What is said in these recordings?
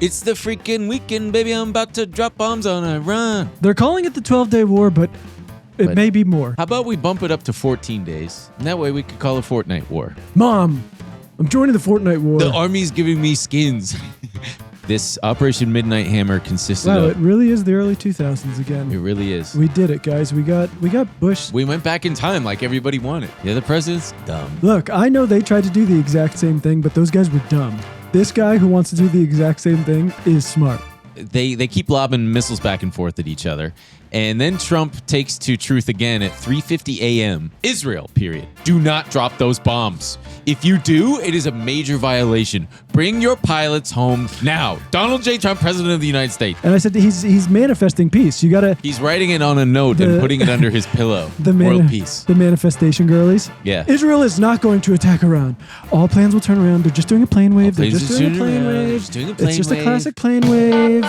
It's the freaking weekend, baby. I'm about to drop bombs on Iran. They're calling it the 12-day war, but it may be more. How about we bump it up to 14 days? And that way we could call it Fortnite War. Mom, I'm joining the Fortnite war. The army's giving me skins. This Operation Midnight Hammer consisted Wow, of... it really is the early 2000s again. It really is. We did it, guys. We got Bush. We went back in time like everybody wanted. Yeah, the president's dumb. Look, I know they tried to do the exact same thing, but those guys were dumb. This guy who wants to do the exact same thing is smart. They keep lobbing missiles back and forth at each other. And then Trump takes to truth again at 3:50 a.m. Israel, period. Do not drop those bombs. If you do, it is a major violation. Bring your pilots home now. Donald J. Trump, President of the United States. And I said he's manifesting peace. You gotta. He's writing it on a note and putting it under his pillow. World peace. The manifestation girlies. Yeah. Israel is not going to attack Iran. All plans will turn around. They're just doing a plane wave. They're just doing a plane wave. It's just a classic plane wave.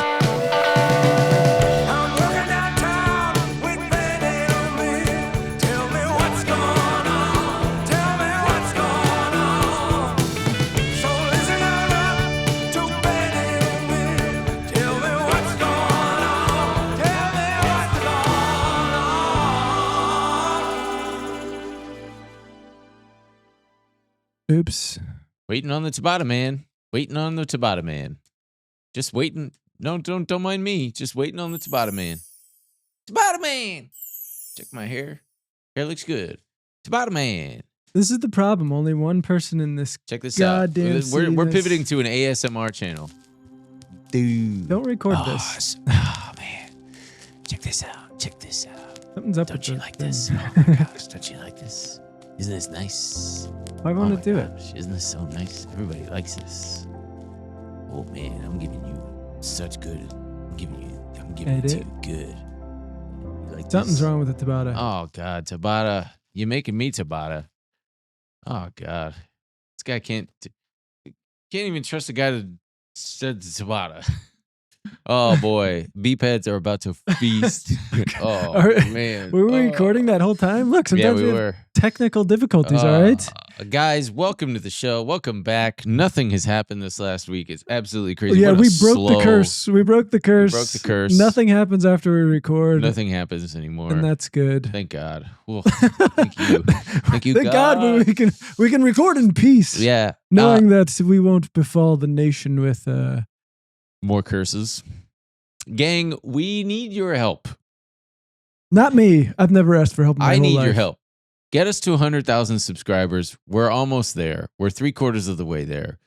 Oops. Waiting on the Tabata Man. Waiting on the Tabata Man. Just waiting. No, don't mind me. Just waiting on the Tabata Man. Tabata Man. Check my hair. Hair looks good. Tabata Man. This is the problem. Only one person in this. Check this goddamn out. We're pivoting to an ASMR channel. Dude. Don't record this. Oh man. Check this out. Check this out. Something's up Don't with you the like thing. this? Oh my gosh. Don't you like this? Isn't this nice? I want to do it. Isn't this so nice? Everybody likes this. Oh man, I'm giving you such good. I'm giving it to you good. You like Something's this? wrong with the Tabata. Oh god, Tabata, you're making me Tabata. Oh god, this guy can't even trust the guy that said Tabata. Oh boy, beep-heads are about to feast. Oh man, Were we recording that whole time? Look, sometimes we we have were. technical difficulties. All right, guys, welcome to the show. Welcome back. Nothing has happened this last week. It's absolutely crazy. yeah, What a we broke the slow- curse. We broke the curse. broke the curse. Nothing happens after we record. Nothing happens anymore. and that's good. Thank God. Well, thank you. Thank you, Thank God we can record in peace. Yeah. knowing that we won't befall the nation with. More curses. Gang, we need your help. Not me. I've never asked for help in my I whole need life. your help. Get us to 100,000 subscribers. We're almost there. We're 3/4 of the way there.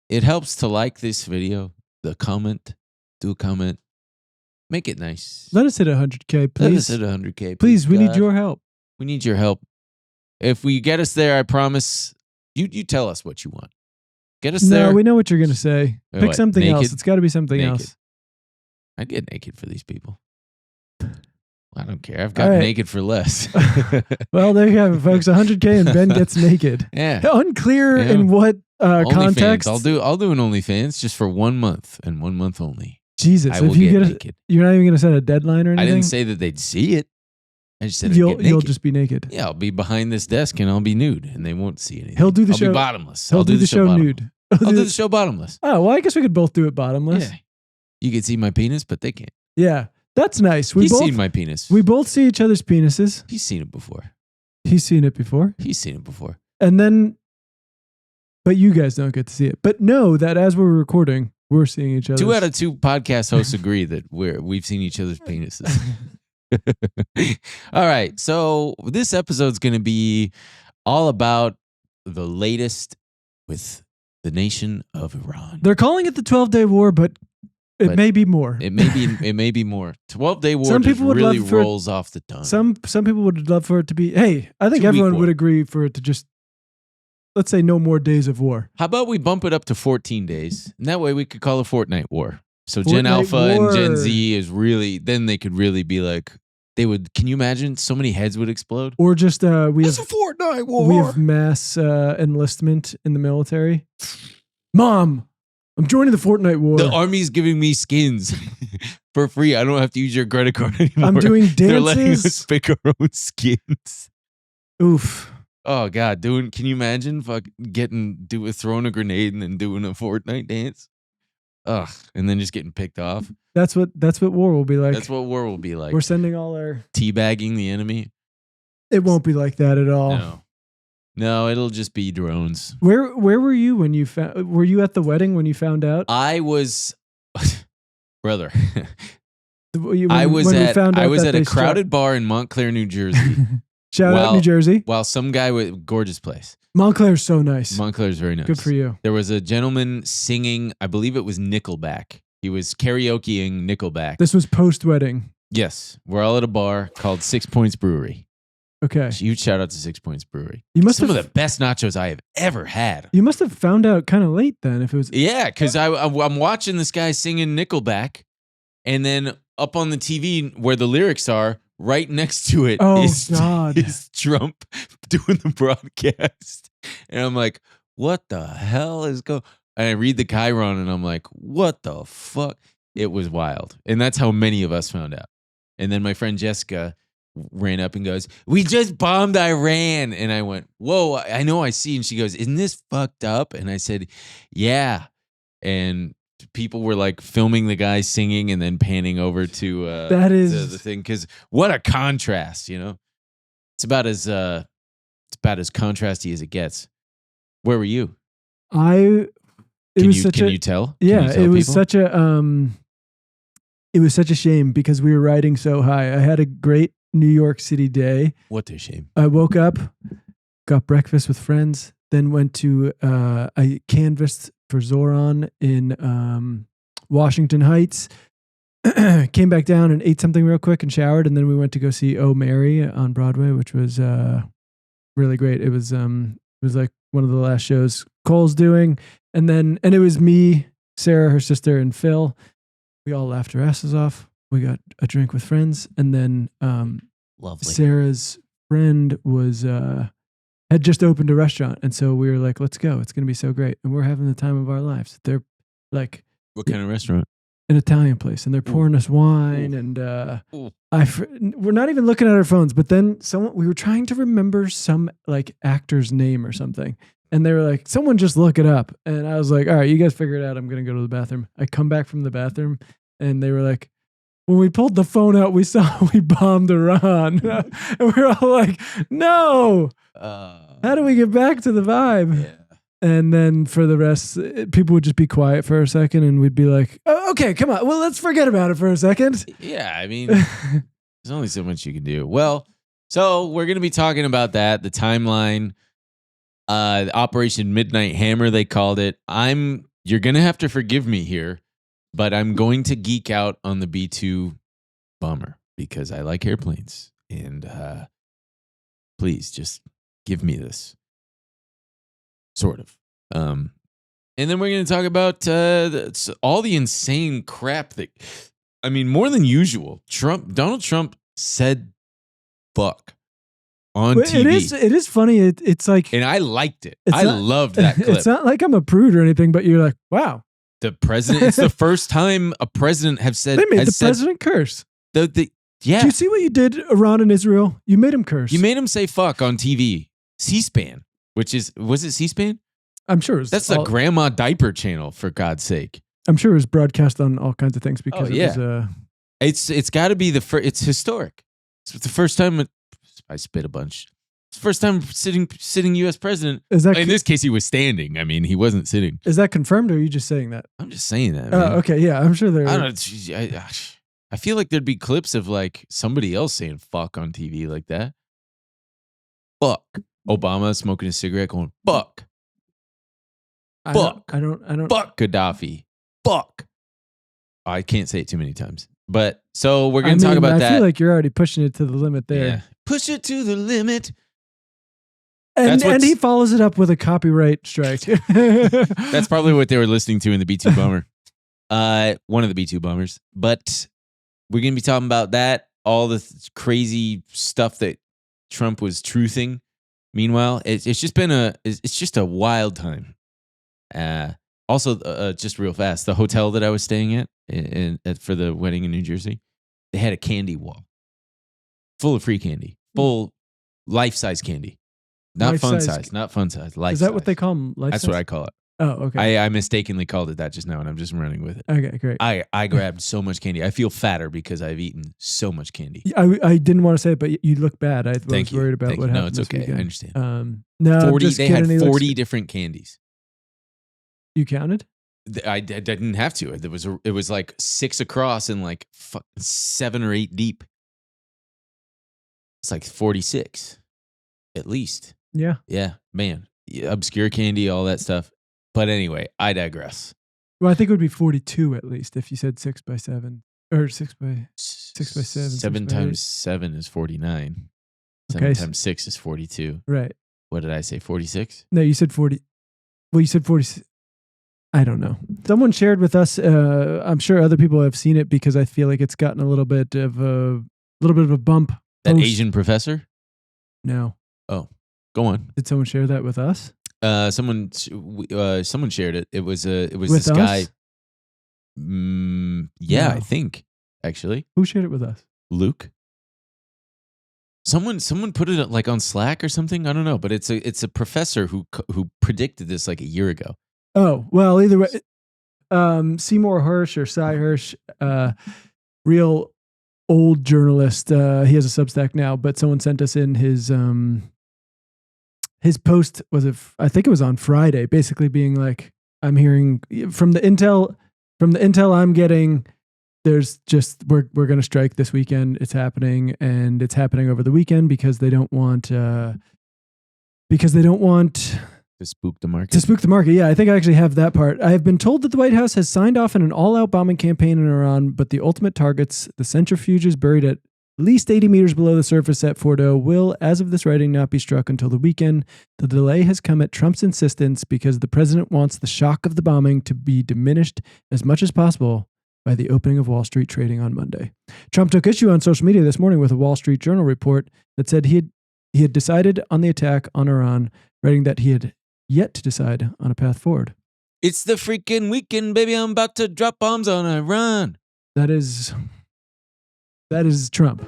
It helps to like this video, do a comment. Make it nice. Let us hit 100K, please. Let us hit 100K. Please, we need God. your help. We need your help. If we get us there, I promise. You tell us what you want. Get us there. No, we know what you're gonna say. Wait, Pick what? something Naked? else. It's got to be something Naked. else. I'd get naked for these people. I don't care. I've got right. naked for less. Well, there you have it, folks. 100K and Ben gets naked. Yeah. Unclear Yeah. in what OnlyFans. context. I'll do an OnlyFans just for 1 month and 1 month only. Jesus, I if will you get get naked. you're not even gonna set a deadline or anything. I didn't say that they'd see it. I just said I'd you'll get naked. just be naked. Yeah, I'll be behind this desk and I'll be nude and they won't see anything. He'll do the I'll show. be bottomless. He'll I'll do the show bottom- nude. I'll do the show bottomless. Oh well, I guess we could both do it bottomless. Yeah. You can see my penis, but they can't. Yeah, that's nice. He's seen my penis. We both see each other's penises. He's seen it before. He's seen it before. He's seen it before. And then, but you guys don't get to see it. But know that as we're recording, we're seeing each other. 2 out of 2 podcast hosts agree that we've seen each other's penises. All right. So this episode's going to be all about the latest with the nation of Iran. They're calling it the 12-day war, but it may be more. It may be more. 12-day war Some just people would really love for it- rolls off the tongue. Some people would love for it to be. Hey, I think 2-week everyone war. would agree for it to just, let's say, no more days of war. How about we bump it up to 14 days? And that way we could call it Fortnite War. So Gen Fortnite Alpha and Gen War. Z is really, then they could really be like, can you imagine so many heads would explode? Or just we have Fortnite War. we have mass enlistment in the military. Mom, I'm joining the Fortnite war. The army's giving me skins for free. I don't have to use your credit card anymore. I'm doing They're letting us dances. pick our own skins. Oof. Oh God, can you imagine throwing a grenade and then doing a Fortnite dance? Ugh. And then just getting picked off. That's what war will be like. That's what war will be like. We're sending all our teabagging the enemy. It won't be like that at all. No, it'll just be drones. Where were you when you found? Were you at the wedding when you found out? I was, brother. I was at a crowded bar in Montclair, New Jersey. Shout out New Jersey. While some guy with gorgeous place. Montclair's so nice. Montclair's very nice. Good for you. There was a gentleman singing, I believe it was Nickelback. He was karaokeing Nickelback. This was post-wedding. Yes. We're all at a bar called 6 Points Brewery. Okay. Huge shout out to 6 Points Brewery. Some of the best nachos I have ever had. You must have found out kind of late then if it was. Yeah, because I'm watching this guy singing Nickelback, and then up on the TV where the lyrics are, right next to it is Trump doing the broadcast. And I'm like, what the hell is going on? And I read the Chiron and I'm like, what the fuck? It was wild. And that's how many of us found out. And then my friend Jessica ran up and goes, we just bombed Iran. And I went, whoa, I know I see. And she goes, isn't this fucked up? And I said, yeah. And people were like filming the guy singing and then panning over to the thing. Because what a contrast, you know? It's about as contrasty as it gets. Where were you? Can you tell? Yeah, it was people? It was such a shame because we were riding so high. I had a great New York City day. What a shame. I woke up, got breakfast with friends, then went to I canvassed for Zoran in Washington Heights. Came back down and ate something real quick and showered, and then we went to go see Oh Mary on Broadway, which was really great. It was like one of the last shows Cole's doing, and it was me, Sarah, her sister, and Phil. We all laughed our asses off. We got a drink with friends, and then lovely. Sarah's friend was had just opened a restaurant, and so we were like, "Let's go! It's going to be so great!" And we're having the time of our lives. They're like, "What kind of restaurant?" An Italian place, and they're pouring us wine, and we're not even looking at our phones. But then we were trying to remember some like actor's name or something, and they were like, "Someone just look it up." And I was like, "All right, you guys figure it out. I'm gonna go to the bathroom." I come back from the bathroom, and they were like, when we pulled the phone out, we saw we bombed Iran, and we were all like, "No, how do we get back to the vibe?" Yeah. And then for the rest, people would just be quiet for a second, and we'd be like, "Oh, okay, come on. Well, let's forget about it for a second." Yeah, I mean, there's only so much you can do. Well, so we're going to be talking about that, the timeline, Operation Midnight Hammer, they called it. You're going to have to forgive me here, but I'm going to geek out on the B-2 bomber because I like airplanes. And please just give me this. Sort of. And then we're going to talk about all the insane crap that, I mean, more than usual. Donald Trump said fuck on TV. It is funny. It's like, and I liked it. I loved that clip. It's not like I'm a prude or anything, but you're like, wow. The president, it's the first time a president have said. They made the president curse. Yeah. Do you see what you did, Iran and Israel? You made him curse. You made him say fuck on TV. C-SPAN. Was it C-SPAN? I'm sure that's the grandma diaper channel, for God's sake. I'm sure it was broadcast on all kinds of things because it was. It's got to be it's historic. It's the first time I spit a bunch. It's the first time sitting U.S. president. In this case, he was standing. I mean, he wasn't sitting. Is that confirmed, or are you just saying that? I'm just saying that. Oh, okay, yeah, I'm sure there. I don't know. I feel like there'd be clips of like somebody else saying fuck on TV like that. Fuck. Obama smoking a cigarette going, fuck. Fuck. I don't. Fuck Gaddafi. Fuck. I can't say it too many times. But so we're going to talk about that. I feel like you're already pushing it to the limit there. Yeah. Push it to the limit. And he follows it up with a copyright strike. That's probably what they were listening to in the B-2 bomber. One of the B-2 bombers. But we're going to be talking about that, all the crazy stuff that Trump was truthing. Meanwhile, it's just a wild time. Also, just real fast, the hotel that I was staying at for the wedding in New Jersey, they had a candy wall full of free candy, full life-size candy, not fun size, not fun size. Life Is that size. What they call them? That's what I call it. Oh, okay. I mistakenly called it that just now, and I'm just running with it. Okay, great. I grabbed so much candy. I feel fatter because I've eaten so much candy. I didn't want to say it, but you look bad. I was worried about what happened. No, it's okay. Weekend. I understand. No, 40. just they kidding. had 40 different candies. You counted? I didn't have to. It was like 6 across and like 7 or 8 deep. It's like 46, at least. Yeah. Yeah, man. Obscure candy, all that stuff. But anyway, I digress. Well, I think it would be 42 at least if you said 6 by 7 or 6 by 7. 7 times 7 is 49. 7 times 6 is 42. Right. What did I say? 46? No, you said 40. Well, you said 40. I don't know. Someone shared with us. I'm sure other people have seen it because I feel like it's gotten a little bit of a bump. That Asian professor? No. Oh, go on. Did someone share that with us? Someone shared it. It was with this us? guy. Yeah, No. I think actually. Who shared it with us? Luke. Someone put it like on Slack or something. I don't know, but it's a professor who predicted this like a year ago. Oh, well, either way, Seymour Hirsch or Cy Hirsch, real old journalist. He has a Substack now, but someone sent us in his post. I think it was on Friday, basically being like, I'm hearing from the intel I'm getting, there's just, we're going to strike this weekend. It's happening, and it's happening over the weekend because they don't want to spook the market. Yeah, I think I actually have that part. I have been told that the White House has signed off on an all-out bombing campaign in Iran, but the ultimate targets, the centrifuges buried at least 80 meters below the surface at Fordo, will, as of this writing, not be struck until the weekend. The delay has come at Trump's insistence because the president wants the shock of the bombing to be diminished as much as possible by the opening of Wall Street trading on Monday. Trump took issue on social media this morning with a Wall Street Journal report that said he had decided on the attack on Iran, writing that he had yet to decide on a path forward. It's the freaking weekend, baby. I'm about to drop bombs on Iran. That is Trump.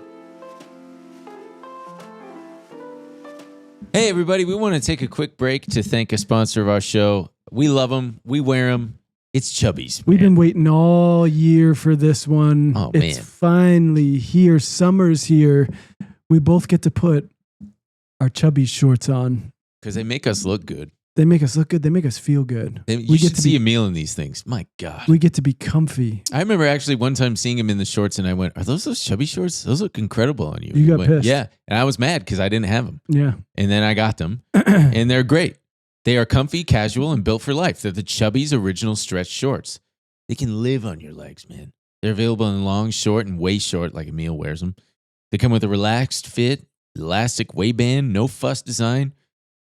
Hey, everybody. We want to take a quick break to thank a sponsor of our show. We love them. We wear them. It's Chubbies. We've been waiting all year for this one. Oh, it's man. Finally here. Summer's here. We both get to put our Chubbies shorts on. Because they make us look good. They make us look good. They make us feel good. You should see Emil in these things. My God. We get to be comfy. I remember actually one time seeing him in the shorts, and I went, are those Chubby shorts? Those look incredible on you. You got pissed. Yeah. And I was mad because I didn't have them. Yeah. And then I got them, and they're great. They are comfy, casual, and built for life. They're the Chubbies original stretch shorts. They can live on your legs, man. They're available in long, short, and way short, like Emil wears them. They come with a relaxed fit, elastic waistband, no fuss design.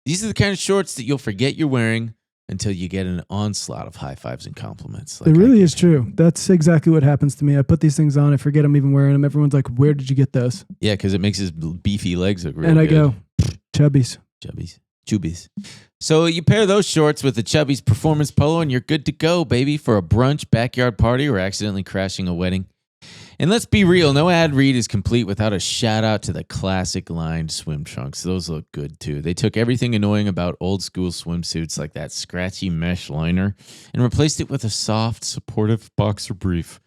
These are the kind of shorts that you'll forget you're wearing until you get an onslaught of high fives and compliments. It really is true. That's exactly what happens to me. I put these things on. I forget I'm even wearing them. Everyone's like, where did you get those? Yeah, because it makes his beefy legs look really good. And I go, Chubbies. Chubbies. So you pair those shorts with the Chubbies Performance Polo and you're good to go, baby, for a brunch, backyard party, or accidentally crashing a wedding. And let's be real, no ad read is complete without a shout out to the classic lined swim trunks. Those look good too. They took everything annoying about old school swimsuits like that scratchy mesh liner and replaced it with a soft, supportive boxer brief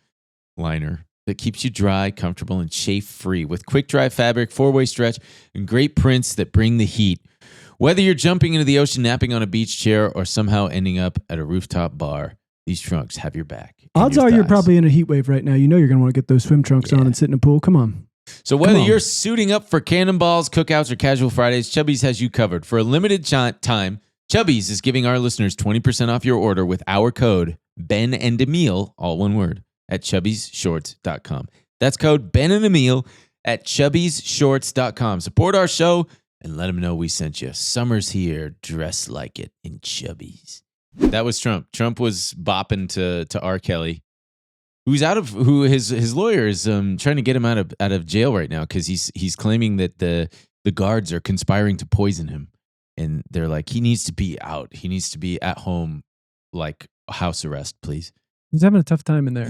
liner that keeps you dry, comfortable, and chafe free with quick dry fabric, 4-way stretch, and great prints that bring the heat. Whether you're jumping into the ocean, napping on a beach chair, or somehow ending up at a rooftop bar, these trunks have your back. Odds are you're probably in a heat wave right now. You know you're going to want to get those swim trunks on and sit in a pool. Come on. So whether you're suiting up for cannonballs, cookouts, or casual Fridays, Chubbies has you covered. For a limited time, Chubbies is giving our listeners 20% off your order with our code BENANDEMIL, all one word, at chubbiesshorts.com. That's code BENANDEMIL at chubbiesshorts.com. Support our show and let them know we sent you. Summer's here. Dress like it in Chubbies. That was Trump. Trump was bopping to R. Kelly, who his lawyer is trying to get him out of jail right now because he's claiming that the guards are conspiring to poison him, and they're like, he needs to be out. He needs to be at home, like house arrest, please. He's having a tough time in there.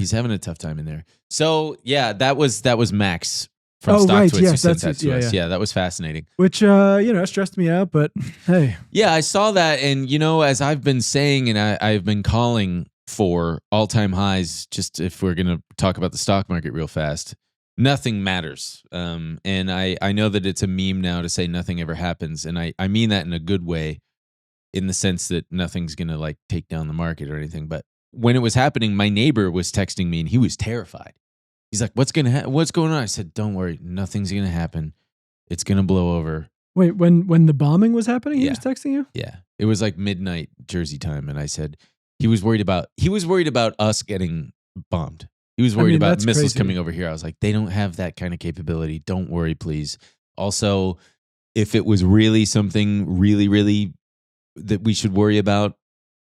So yeah, that was Max from Oh, right. StockTwits who Yes, sent that's that to it. us. Yeah, that was fascinating. Which stressed me out, but hey. Yeah, I saw that, and as I've been saying, and I've been calling for all-time highs, just if we're going to talk about the stock market real fast, nothing matters. And I know that it's a meme now to say nothing ever happens, and I mean that in a good way, in the sense that nothing's going to like take down the market or anything. But when it was happening, my neighbor was texting me, and he was terrified. He's like, what's going on? I said, don't worry, nothing's going to happen. It's going to blow over. Wait, when the bombing was happening, he was texting you? Yeah. It was like midnight Jersey time, and I said he was worried about us getting bombed. He was worried about missiles coming over here. I was like, they don't have that kind of capability. Don't worry, please. Also, if it was really something really, really that we should worry about,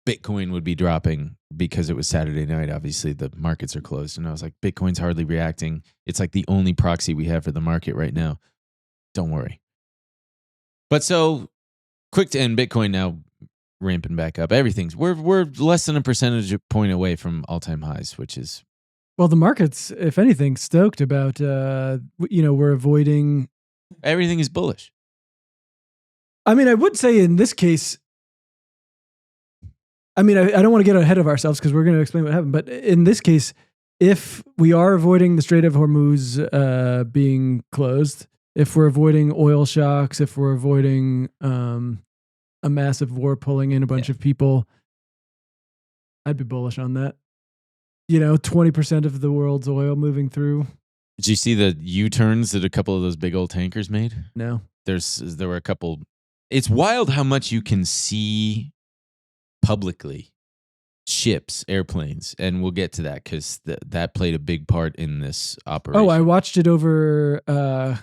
Bitcoin would be dropping because it was Saturday night. Obviously, the markets are closed. And I was like, Bitcoin's hardly reacting. It's like the only proxy we have for the market right now. Don't worry. But so quick to end, Bitcoin now ramping back up. We're less than a percentage point away from all-time highs, which is... Well, the market's, if anything, stoked about, we're avoiding... Everything is bullish. I mean, I would say in this case... I mean, I don't want to get ahead of ourselves because we're going to explain what happened. But in this case, if we are avoiding the Strait of Hormuz being closed, if we're avoiding oil shocks, if we're avoiding a massive war pulling in a bunch of people, I'd be bullish on that. 20% of the world's oil moving through. Did you see the U-turns that a couple of those big old tankers made? No. There were a couple. It's wild how much you can see publicly. Ships, airplanes, and we'll get to that because that played a big part in this operation. Oh, I watched it over Qatari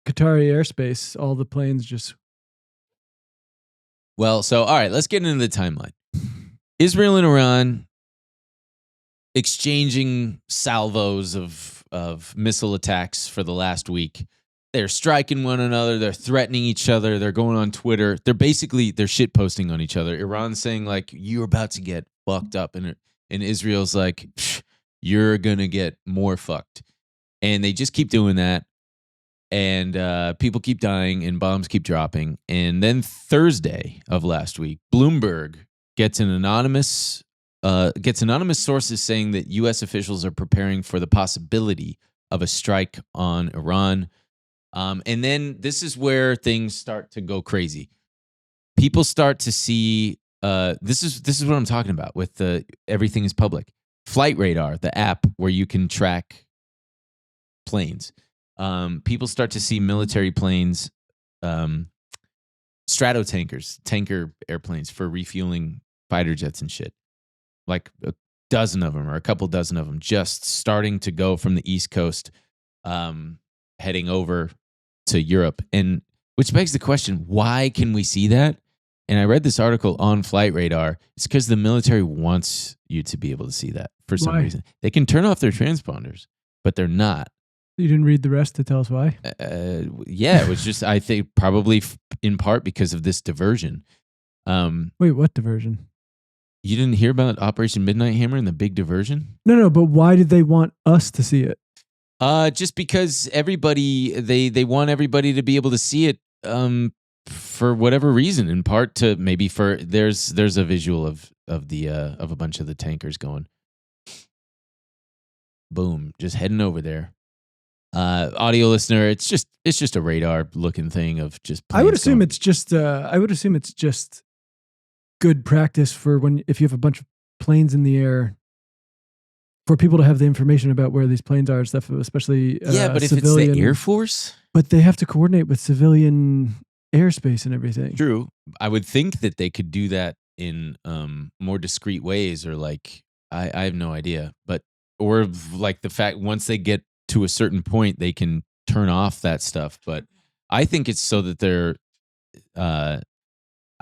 airspace. All the planes just... Well, so, all right, let's get into the timeline. Israel and Iran exchanging salvos of missile attacks for the last week. They're striking one another. They're threatening each other. They're going on Twitter. They're shit posting on each other. Iran's saying like, you're about to get fucked up. And Israel's like, you're going to get more fucked. And they just keep doing that. And people keep dying and bombs keep dropping. And then Thursday of last week, Bloomberg gets anonymous sources saying that U.S. officials are preparing for the possibility of a strike on Iran. And then this is where things start to go crazy. People start to see this is what I'm talking about with the everything is public. Flight Radar, the app where you can track planes. People start to see military planes, stratotankers, tanker airplanes for refueling fighter jets and shit. Like a dozen of them or a couple dozen of them just starting to go from the East Coast, heading over to Europe. And which begs the question, why can we see that? And I read this article on Flight Radar. It's because the military wants you to be able to see that for some reason. They can turn off their transponders, but they're not. You didn't read the rest to tell us why? Yeah, it was just, I think, probably in part because of this diversion. Wait, what diversion? You didn't hear about Operation Midnight Hammer and the big diversion? No, but why did they want us to see it? Just because they want everybody to be able to see it for whatever reason, in part to maybe for there's a visual of a bunch of the tankers going boom, just heading over there. Audio listener, it's just a radar looking thing of just I would assume it's just good practice for if you have a bunch of planes in the air, for people to have the information about where these planes are and stuff, especially but if it's the Air Force, but they have to coordinate with civilian airspace and everything. True. I would think that they could do that in more discreet ways, or like I have no idea, or like the fact once they get to a certain point, they can turn off that stuff. But I think it's so that they're.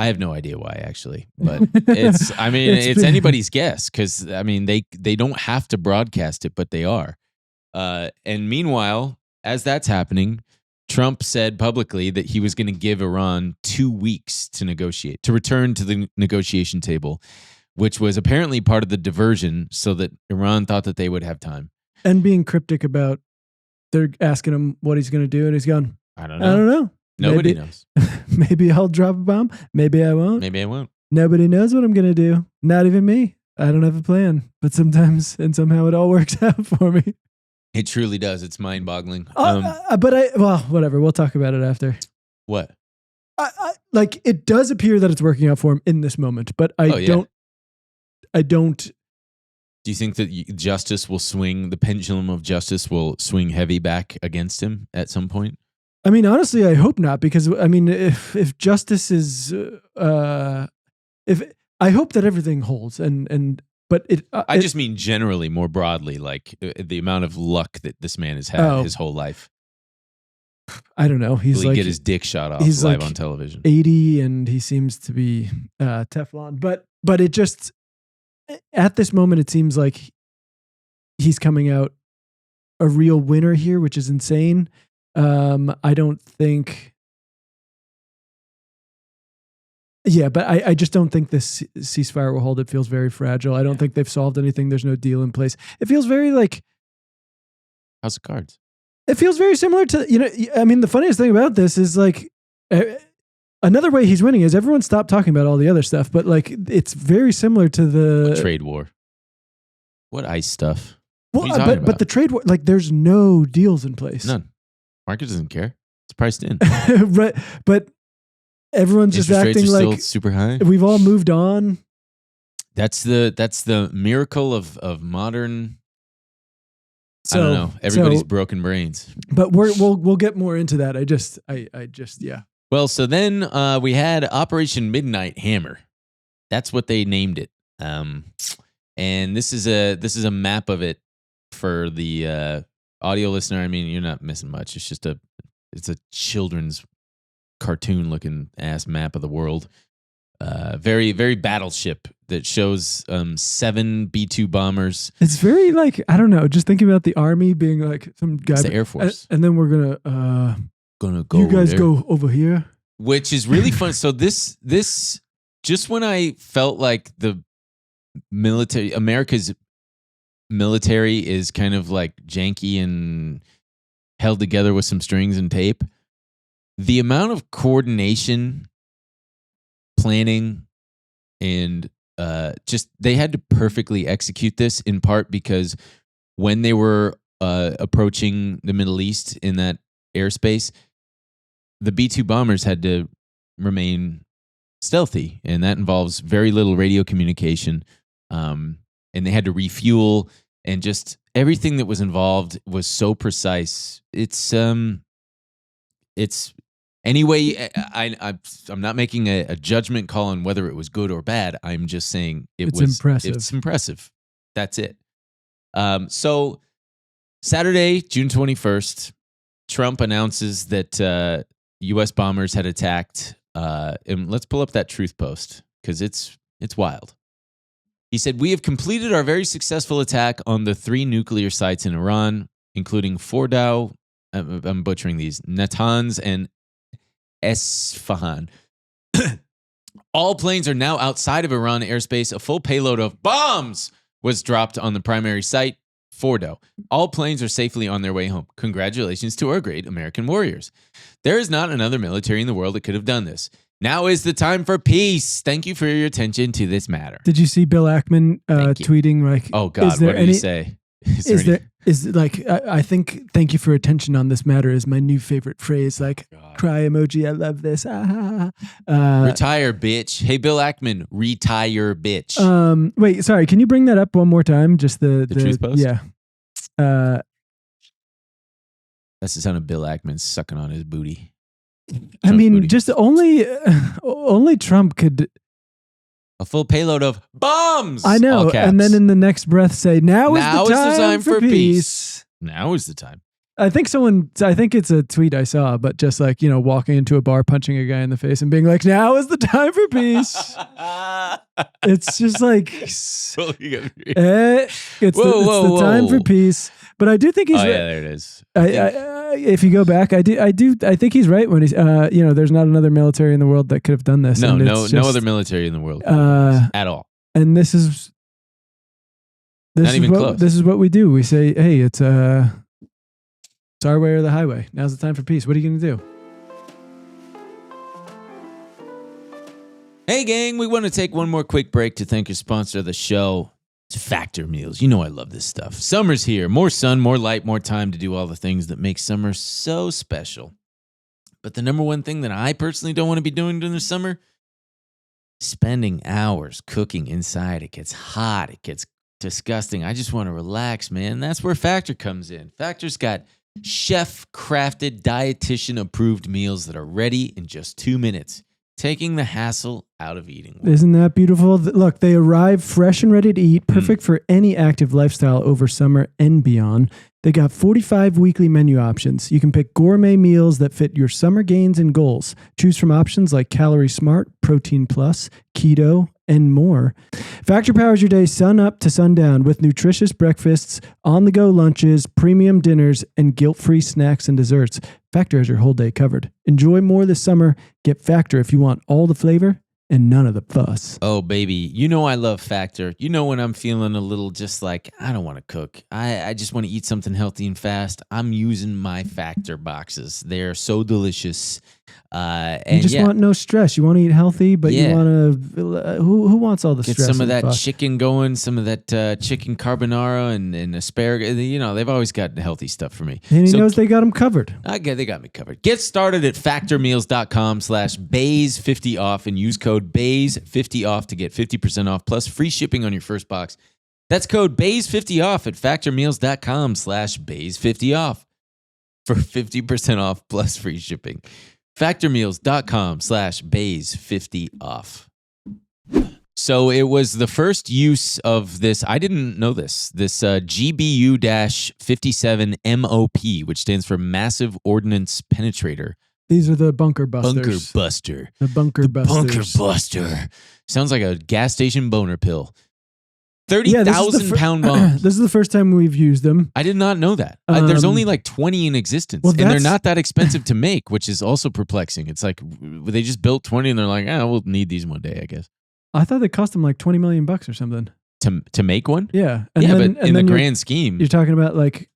I have no idea why, actually, but it's anybody's guess, because I mean they don't have to broadcast it, but they are. And meanwhile, as that's happening, Trump said publicly that he was going to give Iran 2 weeks to negotiate, to return to the negotiation table, which was apparently part of the diversion, so that Iran thought that they would have time. And being cryptic about they're asking him what he's going to do, and he's going, I don't I don't know. know. Nobody knows. Maybe I'll drop a bomb. Maybe I won't. Maybe I won't. Nobody knows what I'm going to do. Not even me. I don't have a plan. But sometimes and somehow it all works out for me. It truly does. It's mind-boggling. Well, whatever. We'll talk about it after. What? Like, it does appear that it's working out for him in this moment, but I don't. Do you think that justice will swing, the pendulum of justice will swing heavy back against him at some point? I mean, honestly, I hope not, because I mean, if justice is, if I hope that everything holds, but I just mean generally, more broadly, like the amount of luck that this man has had his whole life. I don't know. He's Will he like get his dick shot off he's live like on television. 80, and he seems to be Teflon. But it just, at this moment, it seems like he's coming out a real winner here, which is insane. I don't think. Yeah, but I just don't think this ceasefire will hold. It feels very fragile. I don't think they've solved anything. There's no deal in place. It feels very like House of Cards. It feels very similar to, I mean, the funniest thing about this is like, another way he's winning is everyone stopped talking about all the other stuff, but like, it's very similar to the trade war. What ICE stuff? Well, but the trade war, like, there's no deals in place. None. Market doesn't care. It's priced in. Right. But everyone's Interest just acting rates are like still super high. We've all moved on. That's the miracle of modern. I don't know. Everybody's broken brains. But we'll get more into that. I just yeah. Well, so then we had Operation Midnight Hammer. That's what they named it. And this is a map of it for the audio listener. I mean, you're not missing much. It's a children's cartoon looking ass map of the world. Very, very battleship that shows 7 B-2 bombers. It's very like, I don't know, just thinking about the army being like some guy. It's the Air Force. And then we're gonna go. You guys go over here. Which is really fun. So this just when I felt like the military, America's military is kind of like janky and held together with some strings and tape, the amount of coordination, planning, and just they had to perfectly execute this, in part because when they were approaching the Middle East in that airspace, the B-2 bombers had to remain stealthy, and that involves very little radio communication, and they had to refuel, and just everything that was involved was so precise. It's anyway, I'm not making a judgment call on whether it was good or bad. I'm just saying it's impressive. It's impressive. That's it. So Saturday, June 21st, Trump announces that U.S. bombers had attacked. And let's pull up that truth post because it's wild. He said, "We have completed our very successful attack on the 3 nuclear sites in Iran, including Fordow, I'm butchering these, Natanz, and Esfahan. All planes are now outside of Iran airspace. A full payload of bombs was dropped on the primary site, Fordow. All planes are safely on their way home. Congratulations to our great American warriors. There is not another military in the world that could have done this. Now is the time for peace. Thank you for your attention to this matter." Did you see Bill Ackman tweeting like, "Oh God, what did he say?" I think "thank you for attention on this matter" is my new favorite phrase. Like, cry emoji. I love this. Retire, bitch. Hey, Bill Ackman, retire, bitch. Wait, sorry. Can you bring that up one more time? Just the truth post? Yeah. That's the sound of Bill Ackman sucking on his booty. I mean, booty. Just only Trump could. A full payload of bombs. I know, and then in the next breath say, "Now is the time for peace." Now is the time. I think it's a tweet I saw, but just like, walking into a bar, punching a guy in the face and being like, "Now is the time for peace." It's just like, it's the time for peace. But I do think he's. Oh, yeah, there it is. If you go back, I think he's right when he's. There's not another military in the world that could have done this. No other military in the world at all. And this is not even close. This is what we do. We say, "Hey, it's It's our way or the highway. Now's the time for peace. What are you going to do? Hey, gang, we want to take one more quick break to thank your sponsor of the show. It's Factor Meals. You know I love this stuff. Summer's here. More sun, more light, more time to do all the things that make summer so special. But the number one thing that I personally don't want to be doing during the summer, spending hours cooking inside. It gets hot. It gets disgusting. I just want to relax, man. That's where Factor comes in. Factor's got chef-crafted, dietitian-approved meals that are ready in just 2 minutes, taking the hassle out of eating. Isn't that beautiful? Look, they arrive fresh and ready to eat, perfect for any active lifestyle over summer and beyond. They got 45 weekly menu options. You can pick gourmet meals that fit your summer gains and goals. Choose from options like Calorie Smart, Protein Plus, Keto, and more. Factor powers your day sun up to sundown with nutritious breakfasts, on-the-go lunches, premium dinners, and guilt-free snacks and desserts. Factor has your whole day covered. Enjoy more this summer. Get Factor if you want all the flavor and none of the fuss. Oh, baby. You know I love Factor. You know when I'm feeling a little just like, I don't want to cook. I just want to eat something healthy and fast. I'm using my Factor boxes. They're so delicious. And you just want no stress. You want to eat healthy, but you want to... Who wants all the Get stress? some of that fuck? chicken going, some of that chicken carbonara and asparagus. You know, they've always got healthy stuff for me. And he knows they got him covered. They got me covered. Get started at factormeals.com/BAES50 off and use code BAES50 off to get 50% off plus free shipping on your first box. That's code BAES50 off at factormeals.com/BAES50 off for 50% off plus free shipping. Factormeals.com/BAES50 off. So it was the first use of this. I didn't know this GBU-57 MOP, which stands for Massive Ordnance Penetrator. These are the bunker busters. Bunker buster. The bunker busters. Bunker buster. Sounds like a gas station boner pill. 30,000 pound bombs. This is the first time we've used them. I did not know that. There's only like 20 in existence. Well, and they're not that expensive to make, which is also perplexing. It's like they just built 20 and they're like, we'll need these one day, I guess. I thought they cost them like $20 million or something. To make one? Yeah. But in the grand scheme, you're talking about like...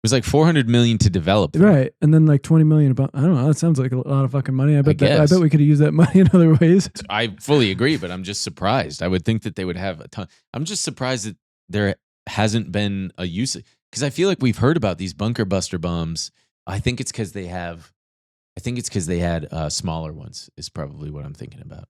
It was like $400 million to develop them. Right. And then like 20 million about, I don't know, that sounds like a lot of fucking money. I bet we could have used that money in other ways. I fully agree, but I'm just surprised. I would think that they would have a ton. I'm just surprised that there hasn't been a use, because I feel like we've heard about these bunker buster bombs. I think it's because they had smaller ones is probably what I'm thinking about.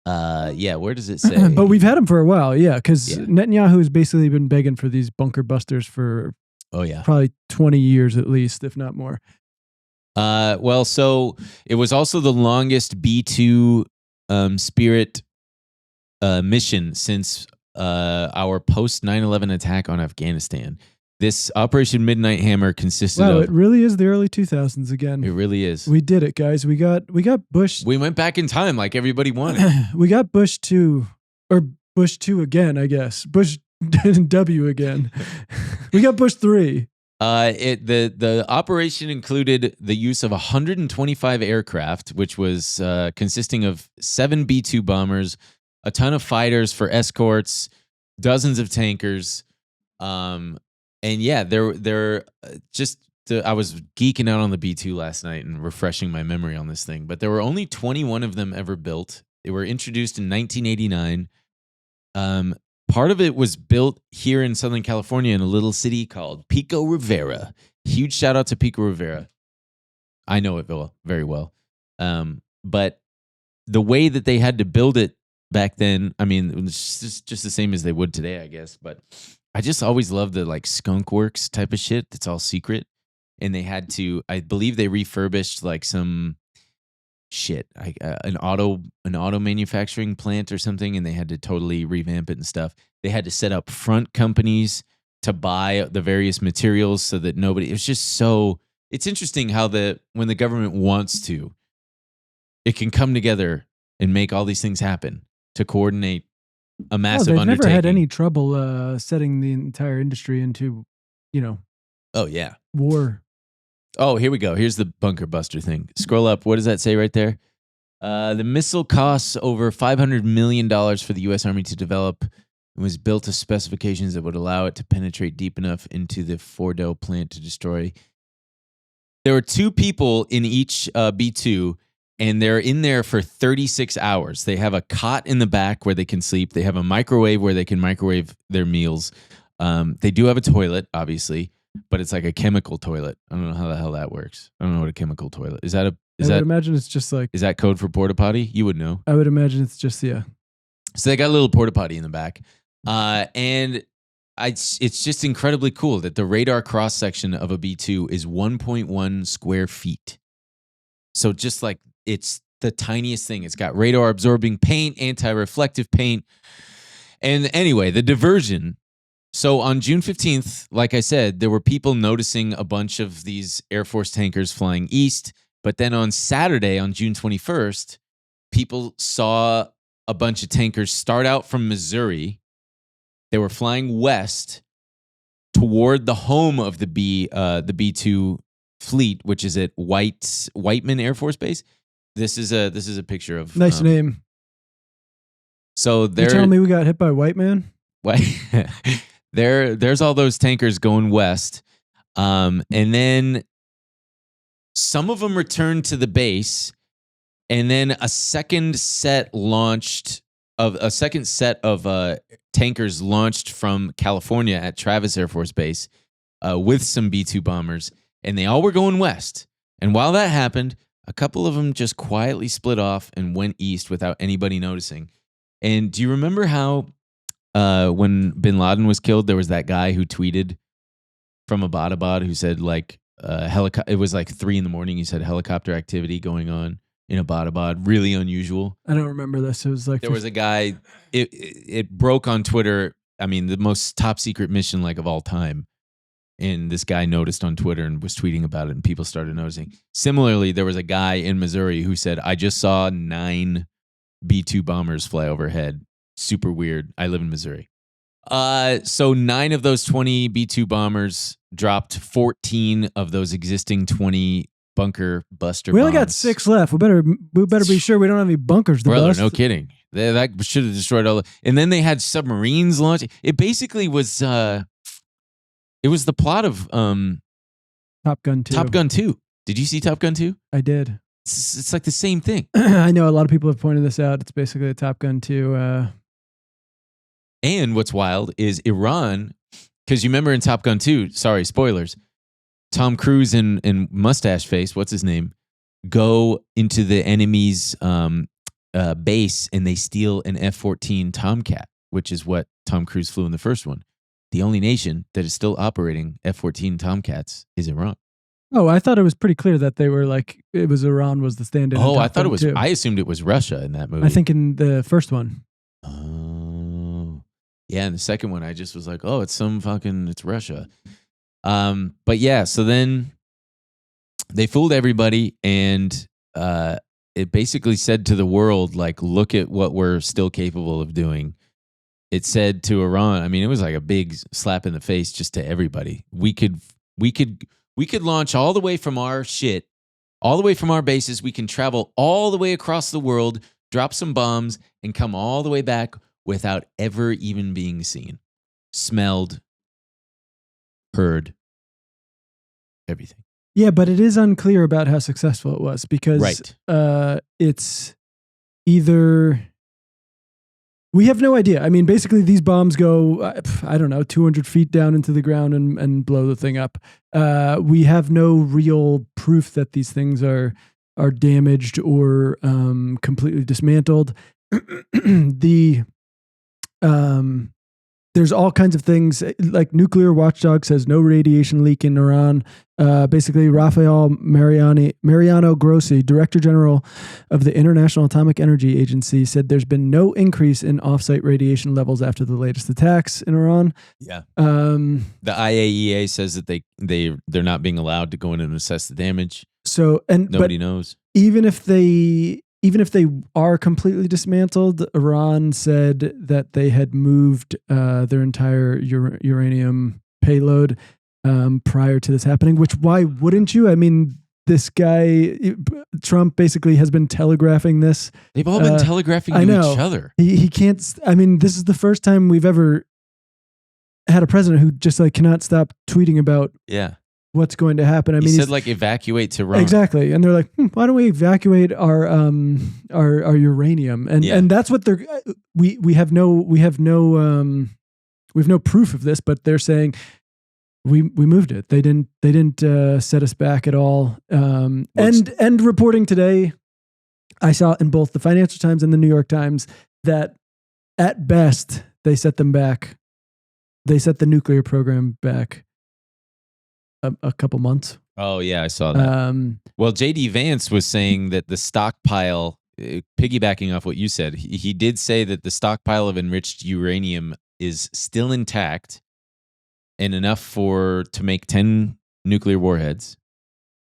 Where does it say? But we've had them for a while, because Netanyahu has basically been begging for these bunker busters for probably 20 years at least, if not more. So it was also the longest B-2 Spirit mission since our post 9/11 attack on Afghanistan. This Operation Midnight Hammer consisted of... it really is the early 2000s again. It really is. We did it, guys. We got Bush. We went back in time like everybody wanted. We got Bush 2, or Bush 2 again, I guess. Bush W again. We got Bush 3. The operation included the use of 125 aircraft, which was consisting of 7 B-2 bombers, a ton of fighters for escorts, dozens of tankers, and I was geeking out on the B-2 last night and refreshing my memory on this thing, but there were only 21 of them ever built. They were introduced in 1989. Part of it was built here in Southern California in a little city called Pico Rivera. Huge shout out to Pico Rivera. I know it very well. But the way that they had to build it back then, I mean, it was just the same as they would today, I guess. But I just always loved the like skunk works type of shit that's all secret. And they had to, I believe they refurbished like some an auto manufacturing plant or something, and they had to totally revamp it and stuff. They had to set up front companies to buy the various materials so that nobody... It was just so... It's interesting how when the government wants to, it can come together and make all these things happen to coordinate a massive undertaking. They've never had any trouble setting the entire industry into, Oh, yeah. war. Oh, here we go. Here's the bunker buster thing. Scroll up. What does that say right there? The missile costs over $500 million for the U.S. Army to develop and was built to specifications that would allow it to penetrate deep enough into the Fordo plant to destroy There were 2 people in each B2, and they're in there for 36 hours. They have a cot in the back where they can sleep. They have a microwave where they can microwave their meals. They do have a toilet, obviously, but it's like a chemical toilet. I don't know how the hell that works. I don't know what a chemical toilet is. I would imagine it's just like. Is that code for porta potty? You would know. I would imagine it's just So they got a little porta potty in the back, and it's just incredibly cool that the radar cross section of a B2 is 1.1 square feet. So just like it's the tiniest thing. It's got radar absorbing paint, anti-reflective paint, and anyway, the diversion. So on June 15th, like I said, there were people noticing a bunch of these Air Force tankers flying east. But then on Saturday, on June 21st, people saw a bunch of tankers start out from Missouri. They were flying west toward the home of the B2 fleet, which is at Whiteman Air Force Base. This is a picture of nice name. So you're telling me we got hit by White Man? There's all those tankers going west, and then some of them returned to the base, and then a second set of tankers launched from California at Travis Air Force Base with some B-2 bombers, and they all were going west. And while that happened, a couple of them just quietly split off and went east without anybody noticing. And do you remember how when bin Laden was killed, there was that guy who tweeted from Abbottabad who said like it was like 3 a.m. He said helicopter activity going on in Abbottabad, really unusual. I don't remember this. It was like there was a guy. It broke on Twitter. I mean, the most top secret mission like of all time. And this guy noticed on Twitter and was tweeting about it, and people started noticing. Similarly, there was a guy in Missouri who said, "I just saw 9 B-2 bombers fly overhead. Super weird. I live in Missouri." So 9 of those 20 B-2 bombers dropped 14 of those existing 20 bunker buster bombs. We only got 6 left. We better be sure we don't have any bunkers to bust. No kidding. That should have destroyed all. And then they had submarines launch. It basically was. It was the plot of Top Gun 2. Top Gun 2. Did you see Top Gun 2? I did. It's like the same thing. I know a lot of people have pointed this out. It's basically a Top Gun 2. And what's wild is Iran, because you remember in Top Gun 2, sorry, spoilers, Tom Cruise and Mustache Face, what's his name, go into the enemy's base and they steal an F-14 Tomcat, which is what Tom Cruise flew in the first one. The only nation that is still operating F-14 Tomcats is Iran. Oh, I thought it was pretty clear that they were like, it was Iran was the stand-in. Oh, I thought it was, I assumed it was Russia in that movie. I think in the first one. Oh. Yeah, in the second one, I just was like, oh, it's Russia. But yeah, so then they fooled everybody, and it basically said to the world, like, look at what we're still capable of doing. It said to Iran, I mean, it was like a big slap in the face just to everybody. We could launch all the way from our shit, all the way from our bases. We can travel all the way across the world, drop some bombs, and come all the way back without ever even being seen, smelled, heard, everything. Yeah, but it is unclear about how successful it was because it's either... We have no idea. I mean, basically, these bombs go, I don't know, 200 feet down into the ground and blow the thing up. We have no real proof that these things are damaged or completely dismantled. There's all kinds of things, like Nuclear Watchdog says no radiation leak in Iran. Basically, Rafael Mariano Grossi, Director General of the International Atomic Energy Agency, said there's been no increase in offsite radiation levels after the latest attacks in Iran. Yeah. The IAEA says that they're not being allowed to go in and assess the damage. So nobody knows. Even if they are completely dismantled, Iran said that they had moved their entire uranium payload prior to this happening, which why wouldn't you? I mean, this guy, Trump, basically has been telegraphing this. They've all been telegraphing to each other. He can't, I mean, this is the first time we've ever had a president who just like cannot stop tweeting about what's going to happen. I He mean, said like evacuate Tehran. Exactly, and they're like, why don't we evacuate our uranium? And that's what they're. We have no proof of this, but they're saying we moved it. They didn't set us back at all. And reporting today, I saw in both the Financial Times and the New York Times that at best they set them back. They set the nuclear program back a couple months. Oh yeah, I saw that. Well, JD Vance was saying that the stockpile, piggybacking off what you said, he did say that the stockpile of enriched uranium is still intact and enough to make 10 nuclear warheads.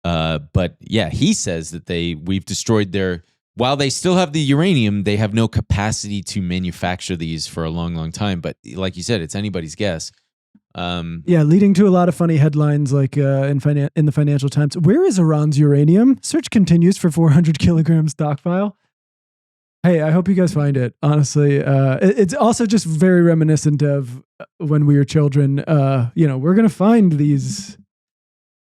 But yeah, he says that we've destroyed while they still have the uranium, they have no capacity to manufacture these for a long, long time. But like you said, it's anybody's guess. Leading to a lot of funny headlines like in the Financial Times. Where is Iran's uranium? Search continues for 400 kilogram stockpile. Hey, I hope you guys find it. Honestly, it's also just very reminiscent of when we were children. We're gonna find these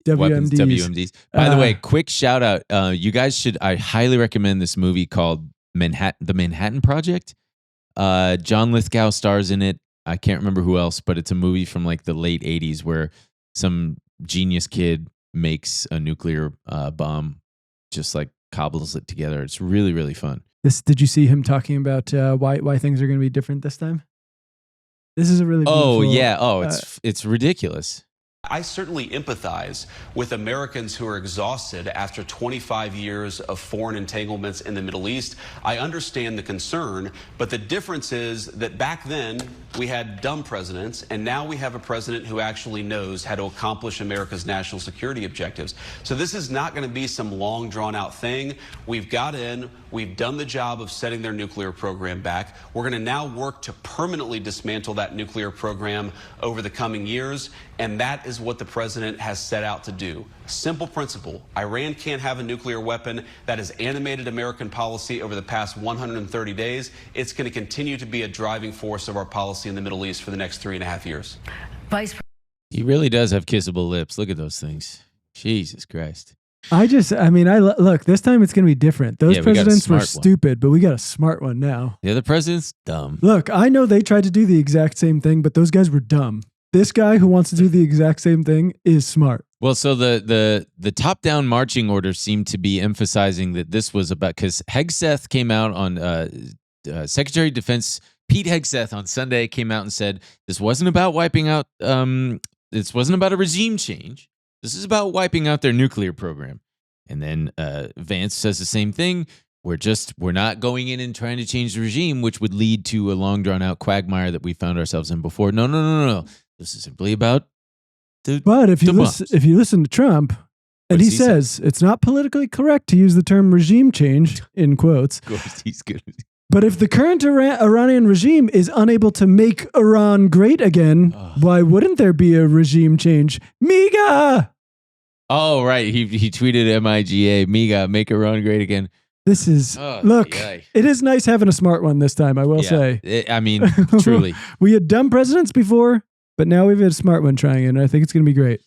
WMDs. By the way, quick shout out. You guys I highly recommend this movie called The Manhattan Project. John Lithgow stars in it. I can't remember who else, but it's a movie from like the late 80s where some genius kid makes a nuclear bomb, just like cobbles it together. It's really, really fun. Did you see him talking about why things are going to be different this time? This is a really it's ridiculous. I certainly empathize with Americans who are exhausted after 25 years of foreign entanglements in the Middle East. I understand the concern, but the difference is that back then we had dumb presidents, and now we have a president who actually knows how to accomplish America's national security objectives. So this is not going to be some long, drawn-out thing. We've got in, we've done the job of setting their nuclear program back. We're going to now work to permanently dismantle that nuclear program over the coming years, and that is what the president has set out to do. Simple principle. Iran can't have a nuclear weapon. That has animated American policy over the past 130 days. It's going to continue to be a driving force of our policy in the Middle East for the next 3.5 years. He really does have kissable lips. Look at those things. Jesus Christ. Look, this time it's going to be different. Those presidents were stupid, but we got a smart one now. The other president's dumb. Look, I know they tried to do the exact same thing, but those guys were dumb. This guy who wants to do the exact same thing is smart. Well, so the top-down marching orders seem to be emphasizing that this was about, because Hegseth came out on Secretary of Defense Pete Hegseth on Sunday came out and said this wasn't about wiping out. This wasn't about a regime change. This is about wiping out their nuclear program. And then Vance says the same thing. We're not going in and trying to change the regime, which would lead to a long drawn out quagmire that we found ourselves in before. No. This is simply about But if you listen to Trump, and he says it's not politically correct to use the term regime change in quotes. Of course, he's good. But if the current Iranian regime is unable to make Iran great again, why wouldn't there be a regime change? MIGA! Oh, right. He tweeted MIGA, MIGA, make Iran great again. This is, it is nice having a smart one this time, I will say. Truly. We had dumb presidents before, but now we've had a smart one trying it, and I think it's going to be great.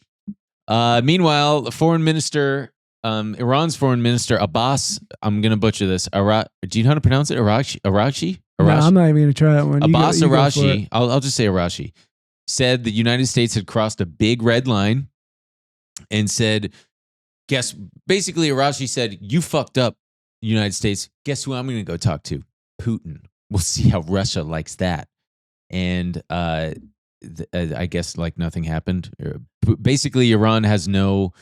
Meanwhile, the foreign minister, Iran's foreign minister, Abbas, I'm going to butcher this. Do you know how to pronounce it? Arashi? No, I'm not even going to try that one. Abbas Arashi, I'll just say Arashi, said the United States had crossed a big red line and said, basically Arashi said, you fucked up, United States. Guess who I'm going to go talk to? Putin. We'll see how Russia likes that. And I guess like nothing happened. Basically, Iran has no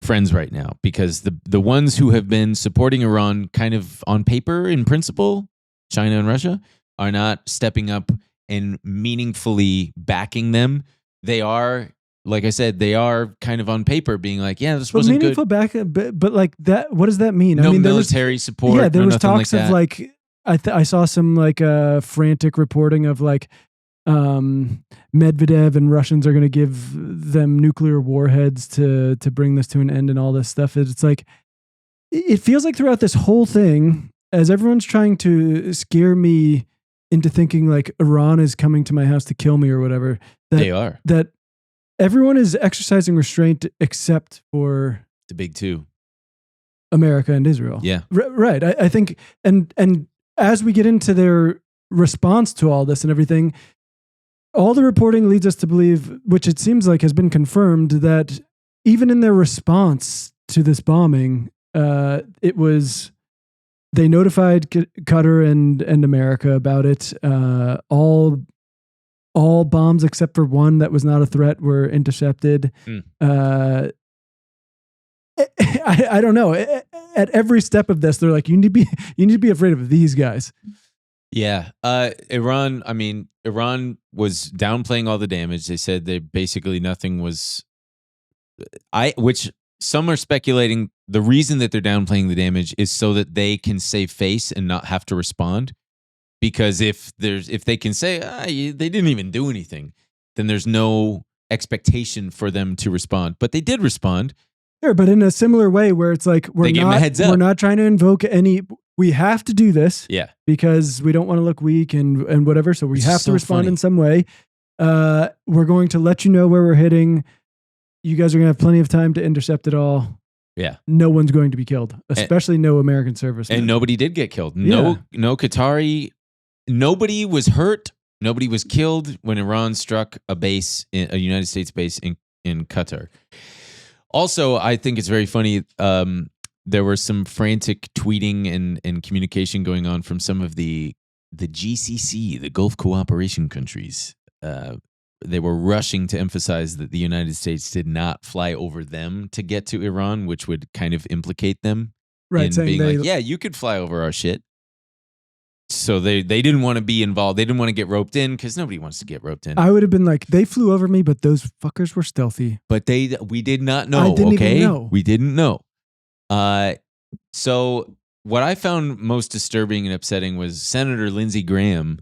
friends right now because the ones who have been supporting Iran kind of on paper, in principle, China and Russia, are not stepping up and meaningfully backing them. They are, like I said, they are kind of on paper being like, yeah, this wasn't meaningful good. But like that, what does that mean? No military support. Yeah, there was talks like of like, I saw some like frantic reporting of like, Medvedev and Russians are going to give them nuclear warheads to bring this to an end and all this stuff. It's like, it feels like throughout this whole thing, as everyone's trying to scare me into thinking like Iran is coming to my house to kill me or whatever. They are. That everyone is exercising restraint except for The big two. America and Israel. Yeah. Right. I think, and as we get into their response to all this and everything, all the reporting leads us to believe, which it seems like has been confirmed, that even in their response to this bombing, it was, they notified Qatar and America about it. All bombs except for one that was not a threat were intercepted. I don't know. At every step of this, they're like, you need to be afraid of these guys. Yeah. Iran was downplaying all the damage. They said that basically nothing was, which some are speculating the reason that they're downplaying the damage is so that they can save face and not have to respond. Because if they can say they didn't even do anything, then there's no expectation for them to respond. But they did respond. Sure, but in a similar way where it's like we're not trying to invoke any. We have to do this, because we don't want to look weak and whatever. So we have to respond in some way. We're going to let you know where we're hitting. You guys are going to have plenty of time to intercept it all. Yeah, no one's going to be killed, especially no American servicemen. And nobody did get killed. No Qatari. Nobody was hurt. Nobody was killed when Iran struck a United States base in Qatar. Also, I think it's very funny. There was some frantic tweeting and communication going on from some of the GCC, the Gulf Cooperation countries. They were rushing to emphasize that the United States did not fly over them to get to Iran, which would kind of implicate them in being like, yeah, you could fly over our shit. So they didn't want to be involved. They didn't want to get roped in because nobody wants to get roped in. I would have been like, they flew over me, but those fuckers were stealthy. But we did not know. I didn't even know. We didn't know. So what I found most disturbing and upsetting was Senator Lindsey Graham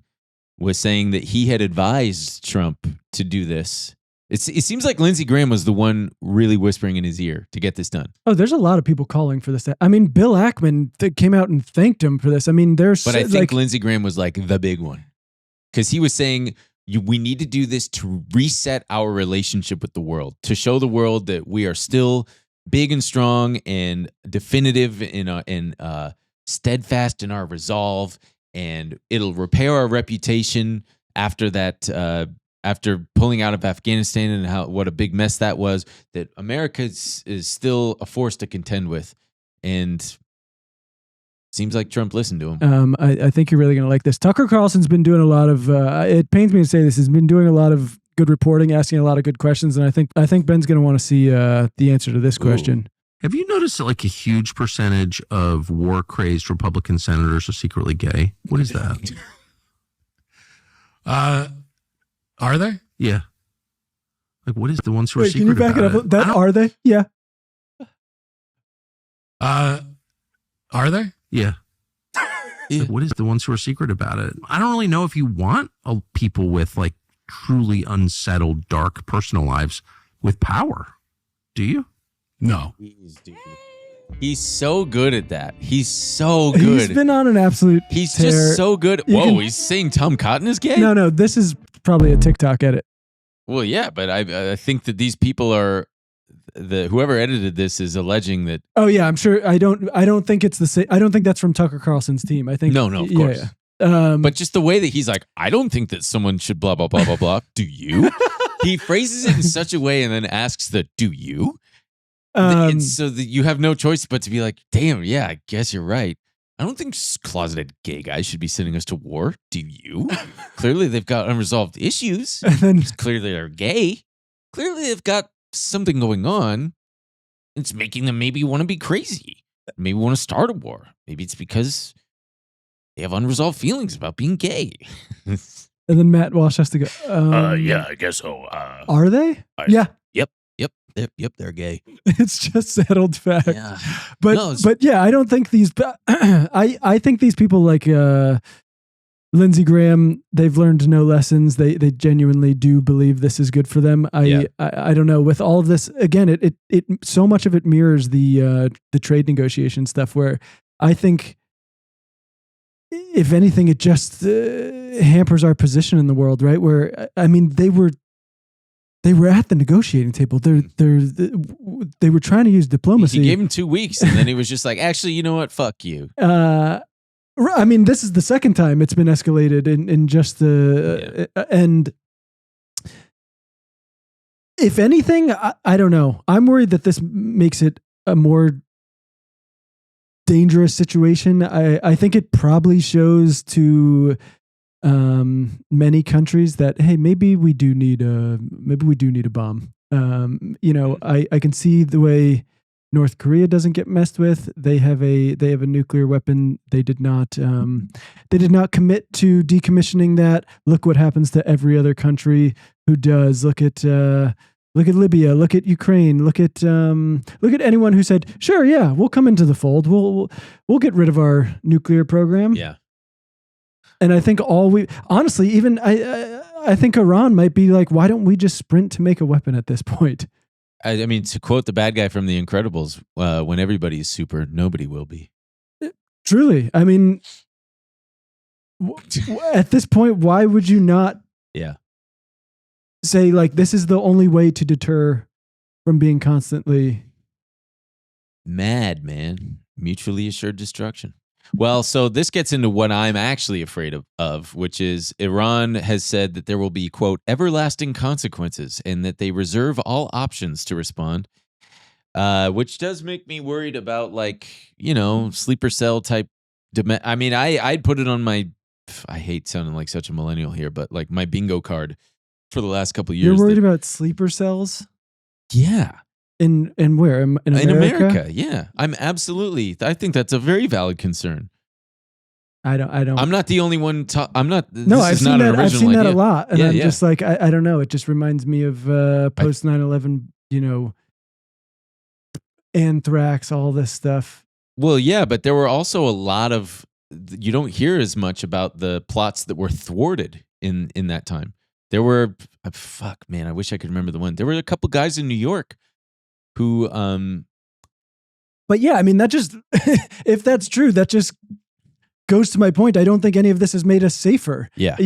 was saying that he had advised Trump to do this. It seems like Lindsey Graham was the one really whispering in his ear to get this done. Oh, there's a lot of people calling for this. I mean, Bill Ackman came out and thanked him for this. I mean, but I think Lindsey Graham was like the big one because he was saying we need to do this to reset our relationship with the world, to show the world that we are still big and strong and definitive and steadfast in our resolve, and it'll repair our reputation after that. After pulling out of Afghanistan and what a big mess that was, that America is still a force to contend with, and seems like Trump listened to him. I think you're really going to like this. Tucker Carlson's been doing a lot of. It pains me to say this. He's been doing a lot of good reporting, asking a lot of good questions, and I think Ben's going to want to see the answer to this question. Have you noticed that like a huge percentage of war-crazed Republican senators are secretly gay? What is that? Are they? Yeah. Like, what is the ones who are Wait, secret can you back it up? That are they? Yeah. Are they? Yeah. Like, what is the ones who are secret about it? I don't really know if you want people with like truly unsettled, dark personal lives with power. Do you? No. He's so good at that. He's so good. He's been on an absolute He's tear. just so good. Whoa, he's saying Tom Cotton is gay? No, this is probably a TikTok edit. Well, yeah, but I think that these people are whoever edited this is alleging that. Oh yeah, I'm sure. I don't think it's the same. I don't think that's from Tucker Carlson's team. I think no, of course. Yeah. But just the way that he's like, I don't think that someone should blah blah blah blah blah. Do you? He phrases it in such a way and then asks the do you? So that you have no choice but to be like, damn, yeah, I guess you're right. I don't think closeted gay guys should be sending us to war. Do you? Clearly, they've got unresolved issues. And then, clearly, they're gay. Clearly, they've got something going on. It's making them maybe want to be crazy. Maybe want to start a war. Maybe it's because they have unresolved feelings about being gay. and then Matt Walsh has to go. Yeah, I guess so. Are they? Yeah. Yep, they're gay. It's just settled fact. Yeah. But yeah, I don't think these. I think these people like Lindsey Graham, they've learned no lessons. They genuinely do believe this is good for them. I don't know. With all of this, again, it so much of it mirrors the trade negotiation stuff. Where I think, if anything, it just hampers our position in the world. Right? Where I mean, they were They were at the negotiating table. They were trying to use diplomacy. He gave him 2 weeks, and then he was just like, actually, you know what? Fuck you. I mean, this is the second time it's been escalated in just the and if anything, I don't know. I'm worried that this makes it a more dangerous situation. I think it probably shows to many countries that, hey, maybe we do need a bomb. I can see the way North Korea doesn't get messed with. They have a nuclear weapon. They did not commit to decommissioning that. Look what happens to every other country who does. Look at Libya. Look at Ukraine. Look at anyone who said, sure, yeah, we'll come into the fold. We'll get rid of our nuclear program. Yeah. And I think honestly, even I think Iran might be like, why don't we just sprint to make a weapon at this point? I mean, to quote the bad guy from The Incredibles, when everybody is super, nobody will be. Truly. I mean, at this point, why would you not say, like, this is the only way to deter from being constantly mad, man? Mutually assured destruction. Well, so this gets into what I'm actually afraid of, which is Iran has said that there will be, quote, everlasting consequences and that they reserve all options to respond, which does make me worried about, like, sleeper cell type. I mean, I'd put it on my, I hate sounding like such a millennial here, but like my bingo card for the last couple of years. You're worried about sleeper cells? Yeah. In where? In America? In America, yeah. I think that's a very valid concern. I don't. I'm not the only one. I've seen that. I've seen that a lot, and I'm just like, I don't know. It just reminds me of post 9/11. Anthrax, all this stuff. Well, yeah, but there were also a lot of. You don't hear as much about the plots that were thwarted in that time. There were, fuck, man, I wish I could remember the one. There were a couple guys in New York who but yeah, I mean, that just if that's true, that just goes to my point. I don't think any of this has made us safer. Yeah.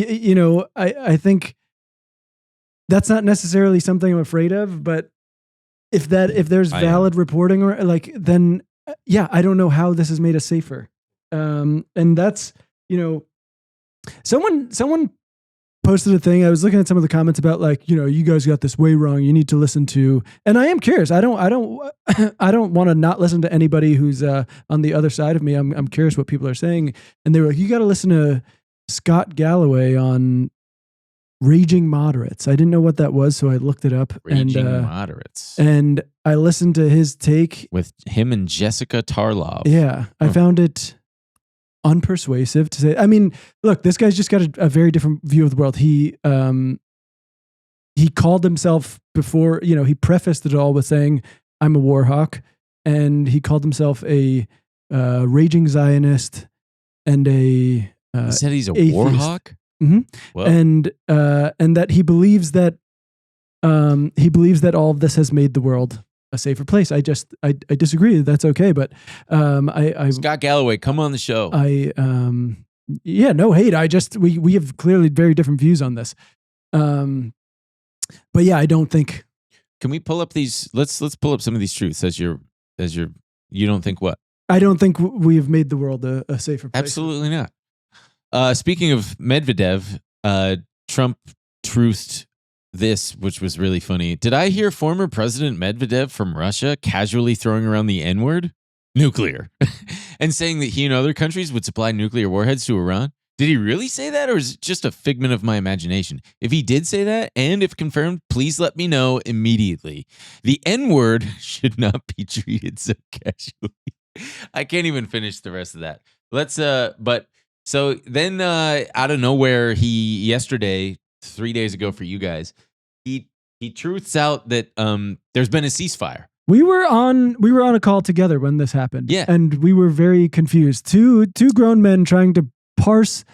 I think that's not necessarily something I'm afraid of, but if there's valid reporting or like, then I don't know how this has made us safer. And that's, someone posted a thing. I was looking at some of the comments about, like, you guys got this way wrong. You need to listen to, and I am curious. I don't want to not listen to anybody who's on the other side of me. I'm curious what people are saying. And they were like, you got to listen to Scott Galloway on Raging Moderates. I didn't know what that was, so I looked it up. Raging Moderates. And I listened to his take with him and Jessica Tarlov. Yeah, I found it unpersuasive to say. I mean, look, this guy's just got a very different view of the world. He called himself before, he prefaced it all with saying, I'm a Warhawk, and he called himself a raging Zionist and a he said he's a atheist. Warhawk? Mm-hmm. And that he believes that all of this has made the world a safer place. I disagree. That's okay, but Scott Galloway, come on the show. No hate. We have clearly very different views on this. But yeah, I don't think. Can we pull up these? Let's pull up some of these truths as you don't think what? I don't think we have made the world a safer place. Absolutely not. Speaking of Medvedev, Trump truthed this, which was really funny. Did I hear former President Medvedev from Russia casually throwing around the N-word? Nuclear. And saying that he and other countries would supply nuclear warheads to Iran? Did he really say that, or is it just a figment of my imagination? If he did say that, and if confirmed, please let me know immediately. The N-word should not be treated so casually. I can't even finish the rest of that. So then out of nowhere, yesterday, 3 days ago for you guys, he truths out that there's been a ceasefire. We were on a call together when this happened. Yeah. And we were very confused. Two grown men trying to parse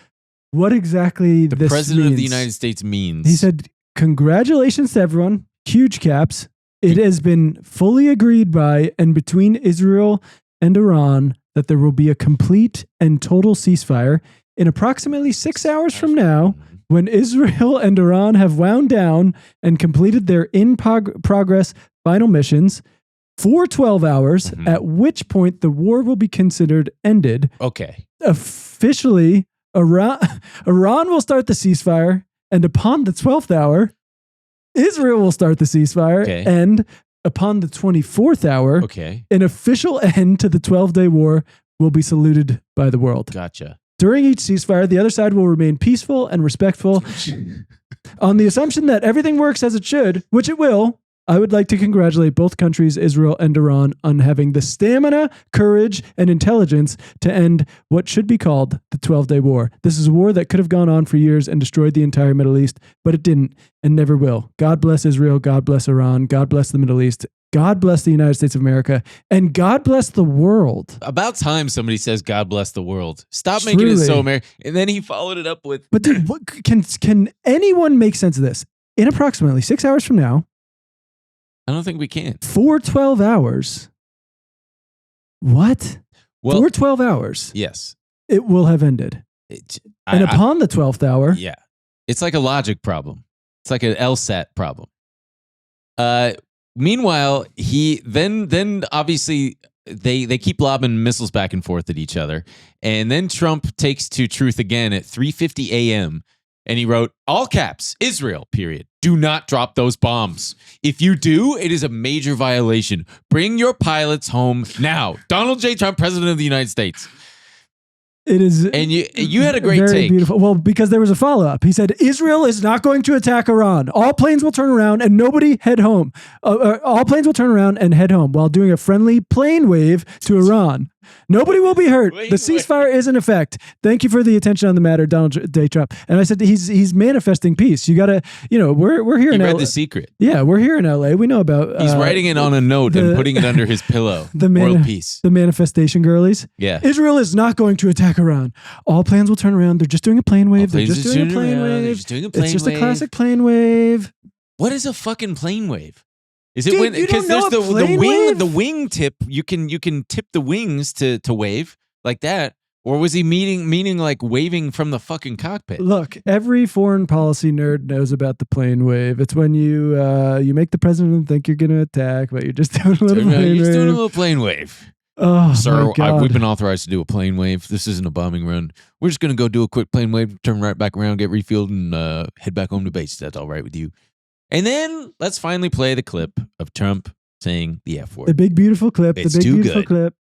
what exactly the this president means. of the United States means. He said, congratulations to everyone. Huge caps. It has been fully agreed by and between Israel and Iran that there will be a complete and total ceasefire in approximately 6 hours from now, when Israel and Iran have wound down and completed their in-progress final missions for 12 hours, at which point the war will be considered ended. Okay. Officially, Iran will start the ceasefire, and upon the 12th hour, Israel will start the ceasefire, and upon the 24th hour, an official end to the 12-day war will be saluted by the world. Gotcha. During each ceasefire, the other side will remain peaceful and respectful. On the assumption that everything works as it should, which it will, I would like to congratulate both countries, Israel and Iran, on having the stamina, courage, and intelligence to end what should be called the 12-day war. This is a war that could have gone on for years and destroyed the entire Middle East, but it didn't and never will. God bless Israel. God bless Iran. God bless the Middle East. God bless the United States of America, and God bless the world. About time somebody says God bless the world. Stop making it so American. And then he followed it up with... But dude, what, can anyone make sense of this? In approximately 6 hours from now... I don't think we can. For 12 hours. What? Well, for 12 hours. Yes. It will have ended. And upon the 12th hour. Yeah. It's like a logic problem. It's like an LSAT problem. Meanwhile, then obviously they keep lobbing missiles back and forth at each other. And then Trump takes to truth again at 3:50 a.m. And he wrote, all caps, Israel, period. Do not drop those bombs. If you do, it is a major violation. Bring your pilots home now. Donald J. Trump, President of the United States. It is, and you had a great very take. Beautiful. Well, because there was a follow-up. He said, Israel is not going to attack Iran. All planes will turn around and nobody head home. All planes will turn around and head home while doing a friendly plane wave to Iran. Nobody will be hurt. The ceasefire is in effect. Thank you for the attention on the matter, Donald J. Trump. And I said he's manifesting peace. You got to, we're here in LA. He read The Secret. Yeah, we're here in LA. We know about. He's writing it on a note and putting it under his pillow. World peace. The manifestation girlies. Yeah. Israel is not going to attack Iran. All planes will turn around. They're just doing a plane wave. They're just doing a plane wave. It's just a classic plane wave. What is a fucking plane wave? Is it Dude, when because there's the wing tip? You can tip the wings to wave like that, or was he meaning like waving from the fucking cockpit? Look, every foreign policy nerd knows about the plane wave. It's when you make the president think you're going to attack, but you're just doing a little plane wave. Doing a little plane wave. Oh, sir, my God. we've been authorized to do a plane wave. This isn't a bombing run. We're just going to go do a quick plane wave, turn right back around, get refilled, and head back home to base. That's all right with you. And then let's finally play the clip of Trump saying the F word. The big, beautiful clip. It's the big, too beautiful good. clip.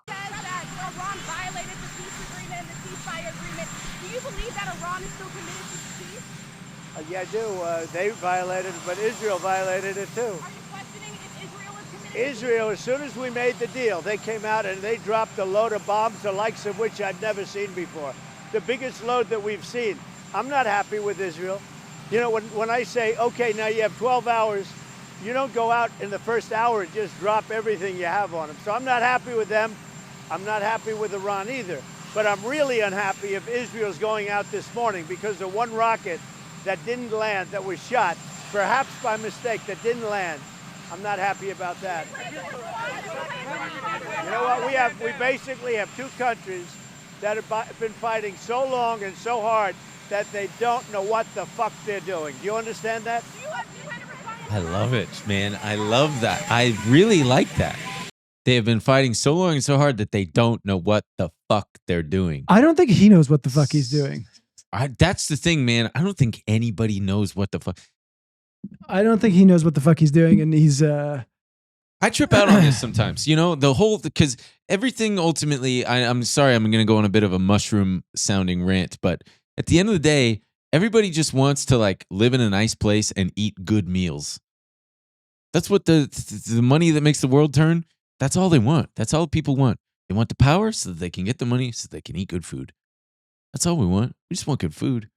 Says that Iran violated the peace agreement and the ceasefire agreement. Do you believe that Iran is still committed to peace? Yeah, I do. They violated it, but Israel violated it too. Are you questioning if Israel is committed? Israel, as soon as we made the deal, they came out and they dropped a load of bombs, the likes of which I'd never seen before. The biggest load that we've seen. I'm not happy with Israel. You know, when I say, okay, now you have 12 hours, you don't go out in the first hour and just drop everything you have on them. So I'm not happy with them. I'm not happy with Iran either. But I'm really unhappy if Israel's going out this morning because of one rocket that didn't land, that was shot, perhaps by mistake, that didn't land. I'm not happy about that. You know what? We basically have two countries that have been fighting so long and so hard that they don't know what the fuck they're doing. Do you understand that? I love it, man. I love that. I really like that. They have been fighting so long and so hard that they don't know what the fuck they're doing. I don't think he knows what the fuck he's doing. That's the thing, man. I don't think anybody knows what the fuck. I don't think he knows what the fuck he's doing, and he's. I trip out on this sometimes. You know, because everything ultimately. I'm sorry, I'm going to go on a bit of a mushroom sounding rant, but at the end of the day, everybody just wants to like live in a nice place and eat good meals. That's what the money that makes the world turn. That's all they want. That's all people want. They want the power so that they can get the money so they can eat good food. That's all we want. We just want good food.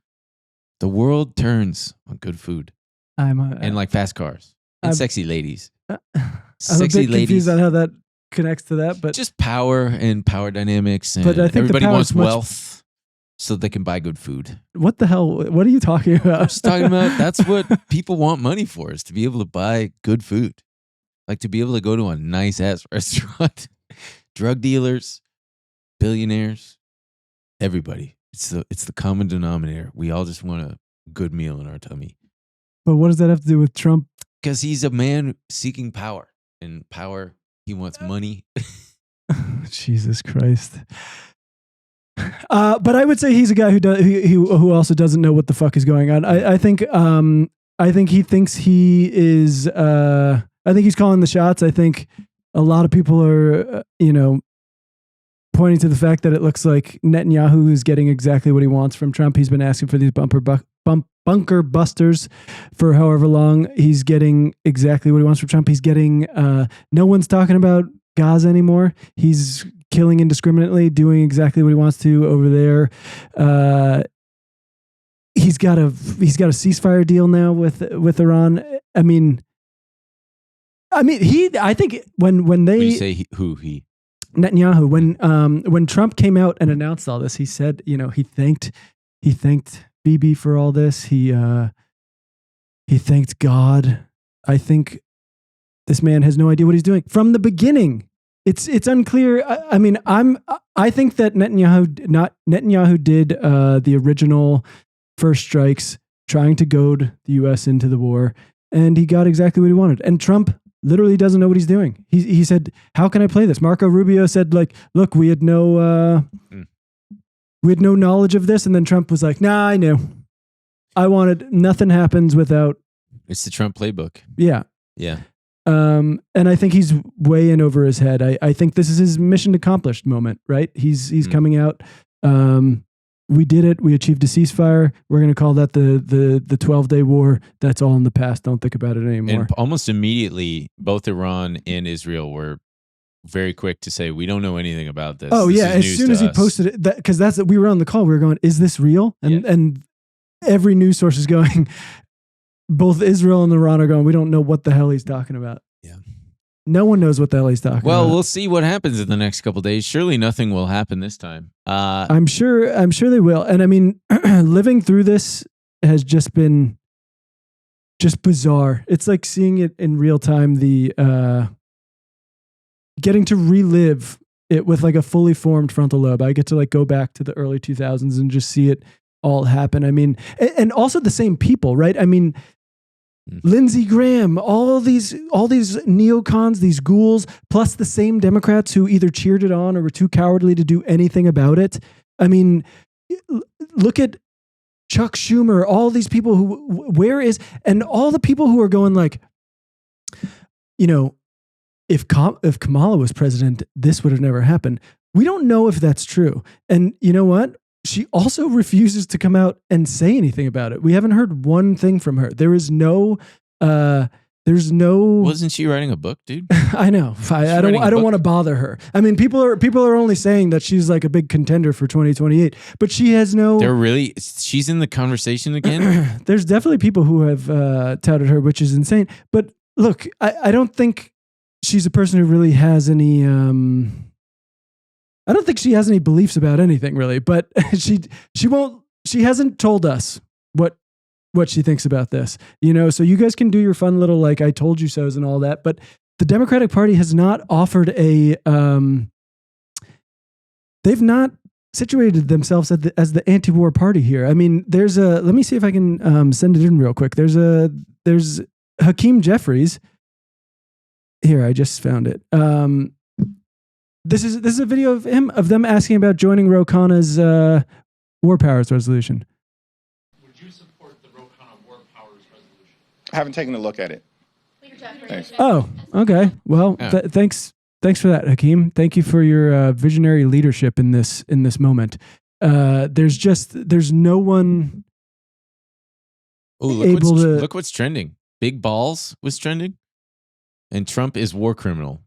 The world turns on good food. And like fast cars and sexy ladies. I'm a bit confused on how that connects to that, but just power and power dynamics. And but I think everybody wants wealth so they can buy good food. What the hell? What are you talking about? I'm just talking about that's what people want money for, is to be able to buy good food. Like to be able to go to a nice ass restaurant. Drug dealers, billionaires, everybody. It's the common denominator. We all just want a good meal in our tummy. But what does that have to do with Trump? Because he's a man seeking power. And power, he wants money. Jesus Christ. But I would say he's a guy who also doesn't know what the fuck is going on. I think he thinks he is. I think he's calling the shots. I think a lot of people are, pointing to the fact that it looks like Netanyahu is getting exactly what he wants from Trump. He's been asking for these bunker busters for however long. He's getting exactly what he wants from Trump. He's getting. No one's talking about Gaza anymore. He's killing indiscriminately, doing exactly what he wants to over there. He's got a ceasefire deal now with Iran. I think when they, When you say he? Netanyahu, when Trump came out and announced all this, he said, he thanked Bibi for all this. He thanked God. I think this man has no idea what he's doing from the beginning. It's unclear. I think that Netanyahu did the original first strikes, trying to goad the U.S. into the war, and he got exactly what he wanted. And Trump literally doesn't know what he's doing. He said, "How can I play this?" Marco Rubio said, "Look, we had no knowledge of this," and then Trump was like, "Nah, I knew. I wanted. Nothing happens without." It's the Trump playbook. Yeah. Yeah. And I think he's way in over his head. I think this is his mission accomplished moment, right? He's coming out. We did it. We achieved a ceasefire. We're going to call that the 12-day war. That's all in the past. Don't think about it anymore. And almost immediately, both Iran and Israel were very quick to say, we don't know anything about this. Oh, This yeah. is As news soon to as he us." posted it, because we were on the call, we were going, is this real? And every news source is going, both Israel and Iran are going, we don't know what the hell he's talking about. Yeah. No one knows what the hell he's talking about. Well, we'll see what happens in the next couple of days. Surely nothing will happen this time. I'm sure they will. And living through this has just been bizarre. It's like seeing it in real time, getting to relive it with a fully formed frontal lobe. I get to go back to the early 2000s and just see it all happen. And also the same people, right? Lindsey Graham, all these neocons, these ghouls, plus the same Democrats who either cheered it on or were too cowardly to do anything about it. Look at Chuck Schumer, all these people and all the people who are going if Kamala was president, this would have never happened. We don't know if that's true. And you know what? She also refuses to come out and say anything about it. We haven't heard one thing from her. There's no. Wasn't she writing a book, dude? I know. I don't want to bother her. People are only saying that she's a big contender for 2028, but she has no. She's in the conversation again. There's definitely people who have touted her, which is insane. But look, I don't think she's a person who really has any. I don't think she has any beliefs about anything really, but she hasn't told us what she thinks about this, so you guys can do your fun little, I told you so's and all that, but the Democratic Party has not offered they've not situated themselves as the anti-war party here. let me see if I can send it in real quick. There's Hakeem Jeffries. Here, I just found it. This is a video of them asking about joining Ro Khanna's war powers resolution. Would you support the Ro Khanna war powers resolution? I haven't taken a look at it. Thanks. Oh, okay. Well, thanks for that, Hakeem. Thank you for your visionary leadership in this moment. There's no one. Oh, look what's trending. Big balls was trending, and Trump is war criminal.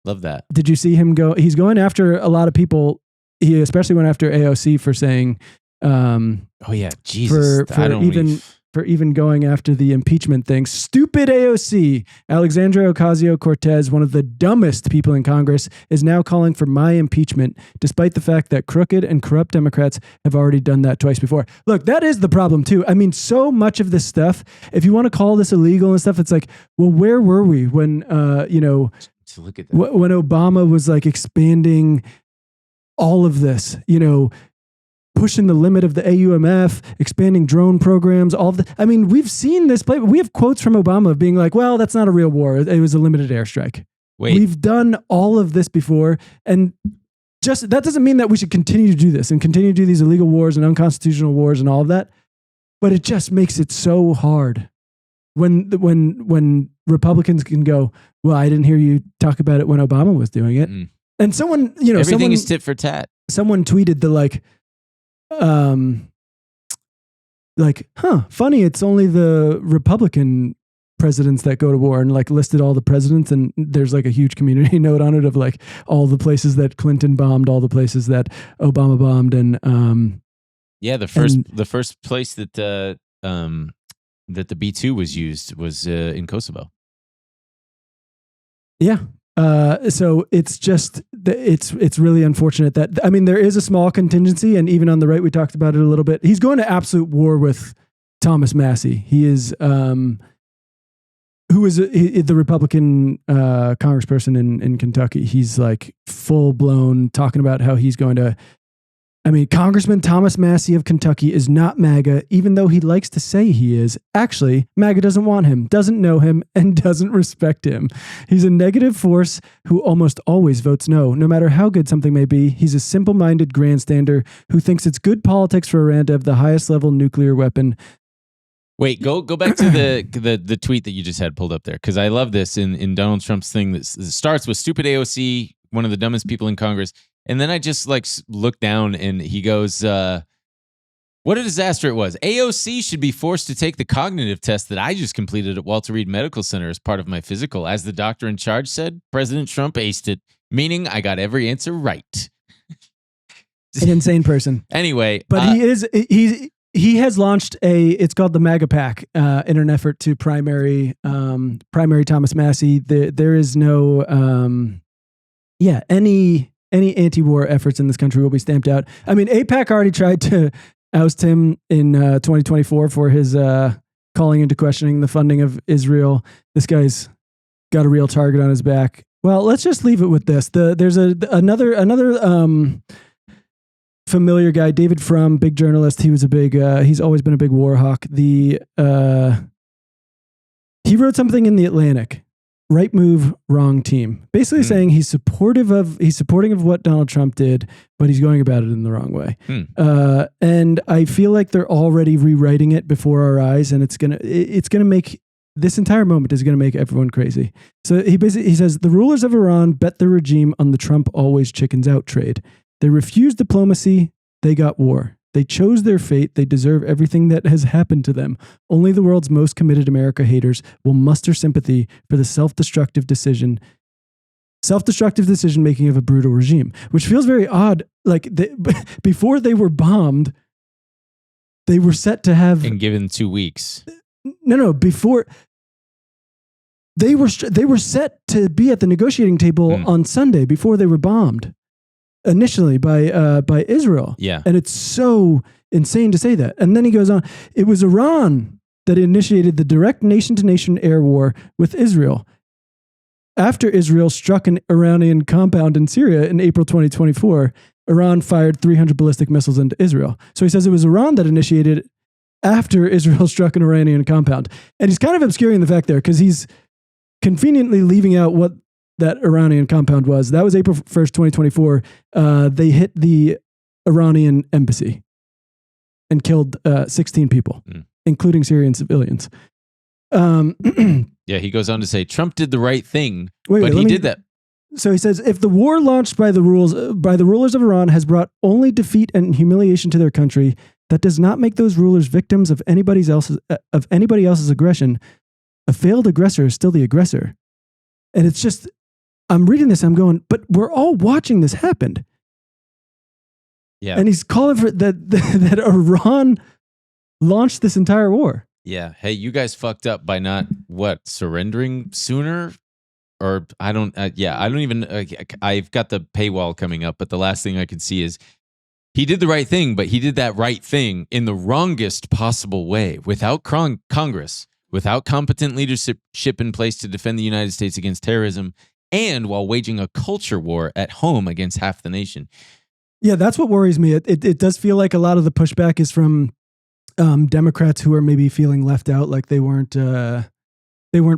Love that. Did you see him go? He's going after a lot of people. He especially went after AOC for saying, "Oh yeah, Jesus." For even going after the impeachment thing. Stupid AOC. Alexandria Ocasio-Cortez, one of the dumbest people in Congress, is now calling for my impeachment, despite the fact that crooked and corrupt Democrats have already done that twice before. Look, that is the problem too. So much of this stuff, if you want to call this illegal and stuff, it's well, where were we when, to look at that. When Obama was expanding all of this, pushing the limit of the AUMF, expanding drone programs, all of the. I mean, we've seen this play. We have quotes from Obama of being like, "Well, that's not a real war. It was a limited airstrike." Wait. We've done all of this before, and just that doesn't mean that we should continue to do this and continue to do these illegal wars and unconstitutional wars and all of that. But it just makes it so hard when Republicans can go, "Well, I didn't hear you talk about it when Obama was doing it." And someone, everything is tit for tat. Someone tweeted funny, it's only the Republican presidents that go to war, and like listed all the presidents, and there's like a huge community note on it of like all the places that Clinton bombed, all the places that Obama bombed, and the first place that that the B-2 was used was in Kosovo. Yeah. So it's just, it's really unfortunate that, I mean, there is a small contingency, and even on the right, we talked about it a little bit. He's going to absolute war with Thomas Massie. He is, who is the Republican congressperson in Kentucky. He's like full blown talking about how he's going to, I mean, Congressman Thomas Massie of Kentucky is not MAGA, even though he likes to say he is. Actually, MAGA doesn't want him, doesn't know him, and doesn't respect him. He's a negative force who almost always votes no matter how good something may be. He's a simple-minded grandstander who thinks it's good politics for Iran to have the highest level nuclear weapon. Wait, go back to the tweet that you just had pulled up there, because I love this in Donald Trump's thing that starts with stupid AOC, one of the dumbest people in Congress. And then I just like look down and he goes, what a disaster it was. AOC should be forced to take the cognitive test that I just completed at Walter Reed Medical Center as part of my physical. As the doctor in charge said, President Trump aced it, meaning I got every answer right. An insane person. Anyway. But he has launched it's called the MAGA PAC in an effort to primary Thomas Massie. There is no, any anti-war efforts in this country will be stamped out. I mean, AIPAC already tried to oust him in 2024 for his calling into questioning the funding of Israel. This guy's got a real target on his back. Well, let's just leave it with this. There's another familiar guy, David Frum, big journalist. He was he's always been a big war hawk. He wrote something in The Atlantic. Right move, wrong team. Basically saying he's supporting of what Donald Trump did, but he's going about it in the wrong way. And I feel like they're already rewriting it before our eyes, and it's gonna make this entire moment is gonna make everyone crazy. So he says the rulers of Iran bet their regime on the Trump always chickens out trade. They refused diplomacy, they got war. They chose their fate. They deserve everything that has happened to them. Only the world's most committed America haters will muster sympathy for the self-destructive decision making of a brutal regime, which feels very odd. Like before they were bombed, they were set to have and given 2 weeks. No, before they were set to be at the negotiating table on Sunday before they were bombed. Initially by Israel. Yeah. And it's so insane to say that. And then he goes on, it was Iran that initiated the direct nation-to-nation air war with Israel. After Israel struck an Iranian compound in Syria in April 2024, Iran fired 300 ballistic missiles into Israel. So he says it was Iran that initiated it after Israel struck an Iranian compound. And he's kind of obscuring the fact there because he's conveniently leaving out what that Iranian compound was. That was April 1st, 2024. They hit the Iranian embassy and killed 16 people, including Syrian civilians. Yeah, he goes on to say Trump did the right thing, but he did that. So he says, if the war launched by the rulers of Iran has brought only defeat and humiliation to their country, that does not make those rulers victims of anybody else's aggression. A failed aggressor is still the aggressor. And it's just, I'm reading this, I'm going, but we're all watching this happen. Yeah. And he's calling for that Iran launched this entire war. Yeah. Hey, you guys fucked up by not surrendering sooner, or I don't even. I've got the paywall coming up, but the last thing I could see is he did the right thing, but he did that right thing in the wrongest possible way, without Congress, without competent leadership in place to defend the United States against terrorism, and while waging a culture war at home against half the nation. Yeah, that's what worries me. It does feel like a lot of the pushback is from Democrats who are maybe feeling left out, like they weren't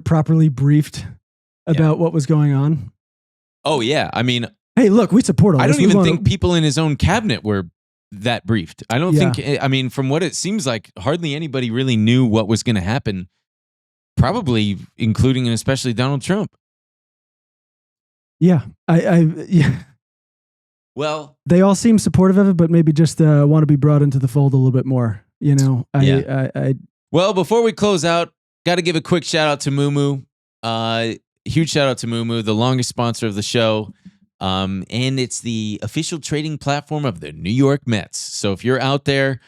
properly briefed about what was going on. Oh yeah, I mean, hey, look, we support all I this. don't even think people in his own cabinet were that briefed. I don't Yeah. think. I mean, from what it seems like, hardly anybody really knew what was going to happen. Probably, including and especially Donald Trump. Yeah, yeah. Well, They all seem supportive of it, but maybe just want to be brought into the fold a little bit more. You know, Well, before we close out, got to give a quick shout out to MooMoo. Huge shout out to MooMoo, the longest sponsor of the show. And it's the official trading platform of the New York Mets. So if you're out there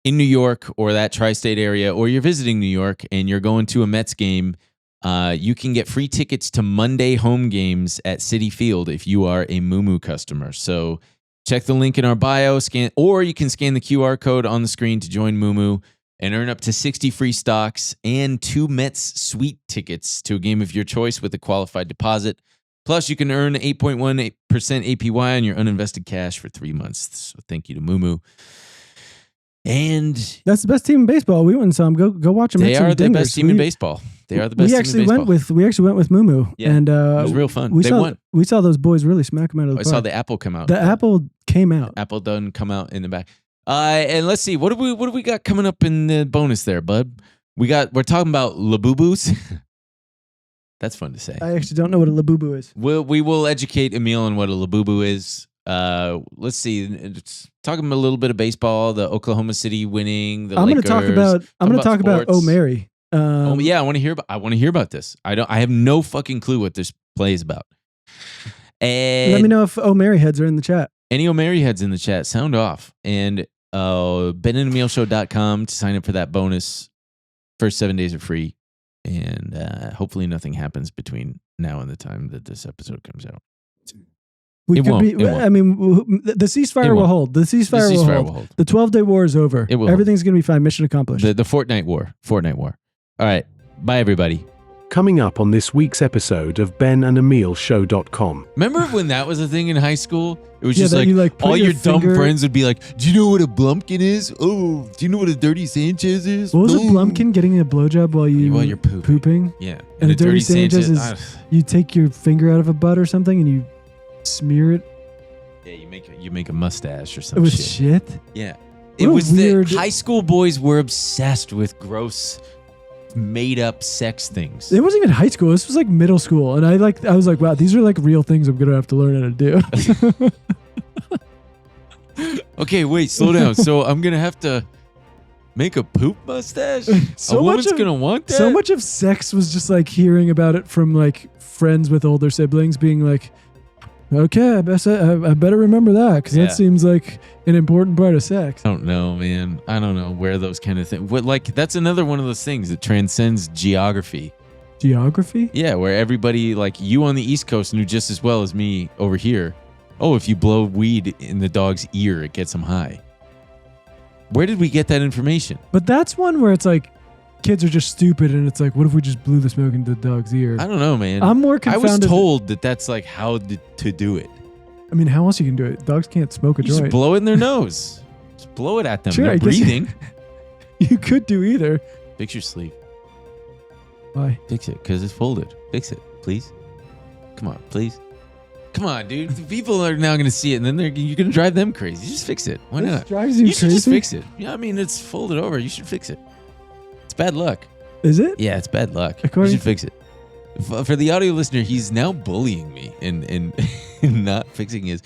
in New York or that tri-state area, or you're visiting New York and you're going to a Mets game, you can get free tickets to Monday home games at Citi Field if you are a MooMoo customer. So check the link in our bio, or you can scan the QR code on the screen to join MooMoo and earn up to 60 free stocks and 2 Mets suite tickets to a game of your choice with a qualified deposit. Plus, you can earn 8.18% APY on your uninvested cash for 3 months. So thank you to MooMoo. And that's the best team in baseball. We went and saw them. Go watch them. they are the best team in baseball. They are the best we team actually in baseball. We actually went with MooMoo. Yeah, and it was real fun. They won. We saw those boys really smack them out of the I park. saw the apple come out. The apple came out. Apple done come out in the back. And let's see, what do we got coming up in the bonus there, bud? We're talking about Labubus. That's fun to say. I actually don't know what a Labubu is. We will educate Emil on what a Labubu is. Let's see. It's talking a little bit of baseball. The Oklahoma City winning. I'm going to talk about Oh Mary. Yeah, I want to hear about this. I have no fucking clue what this play is about. And let me know if Oh Mary heads are in the chat. Any O'Mary heads in the chat, sound off. And BenandEmilShow.com to sign up for that bonus. First 7 days are free. And hopefully nothing happens between now and the time that this episode comes out. The ceasefire will hold. The ceasefire will hold. The 12-day war is over. Everything's going to be fine. Mission accomplished. The Fortnite war. All right. Bye, everybody. Coming up on this week's episode of BenandEmilShow.com. Remember when that was a thing in high school? It was just like all your dumb friends would be like, do you know what a Blumpkin is? Oh, do you know what a Dirty Sanchez is? What was a Blumpkin? Getting a blowjob while you're pooping? Yeah. And a Dirty Sanchez is you take your finger out of a butt or something and you smear it. Yeah, you make a mustache or something. It was shit? Yeah. It was weird. High school boys were obsessed with gross made up sex things. It wasn't even high school. This was like middle school. And I was like, wow, these are like real things I'm going to have to learn how to do. Okay, wait, slow down. So I'm going to have to make a poop mustache? So a woman's going to want that? So much of sex was just like hearing about it from like friends with older siblings being like, okay, I better remember that because that seems like an important part of sex. I don't know, man. I don't know where those kind of things. That's another one of those things that transcends geography. Geography? Yeah, where everybody, like you on the East Coast, knew just as well as me over here. Oh, if you blow weed in the dog's ear, it gets them high. Where did we get that information? But that's one where it's like kids are just stupid, and it's like, what if we just blew the smoke into the dog's ear? I don't know, man. I'm more confounded. I was told that that's like how to do it. I mean, how else you can do it? Dogs can't smoke a joint. Just blow it in their nose. Just blow it at them. Sure, They're breathing. You could do either. Fix your sleeve. Why? Fix it, because it's folded. Fix it, please. Come on, please. Come on, dude. The people are now going to see it, and then you're going to drive them crazy. Just fix it. Why not? Drives you should crazy? Just fix it. Yeah, I mean, it's folded over. You should fix it. It's bad luck. Is it? Yeah, it's bad luck. You should fix it. For the audio listener, he's now bullying me and not fixing his.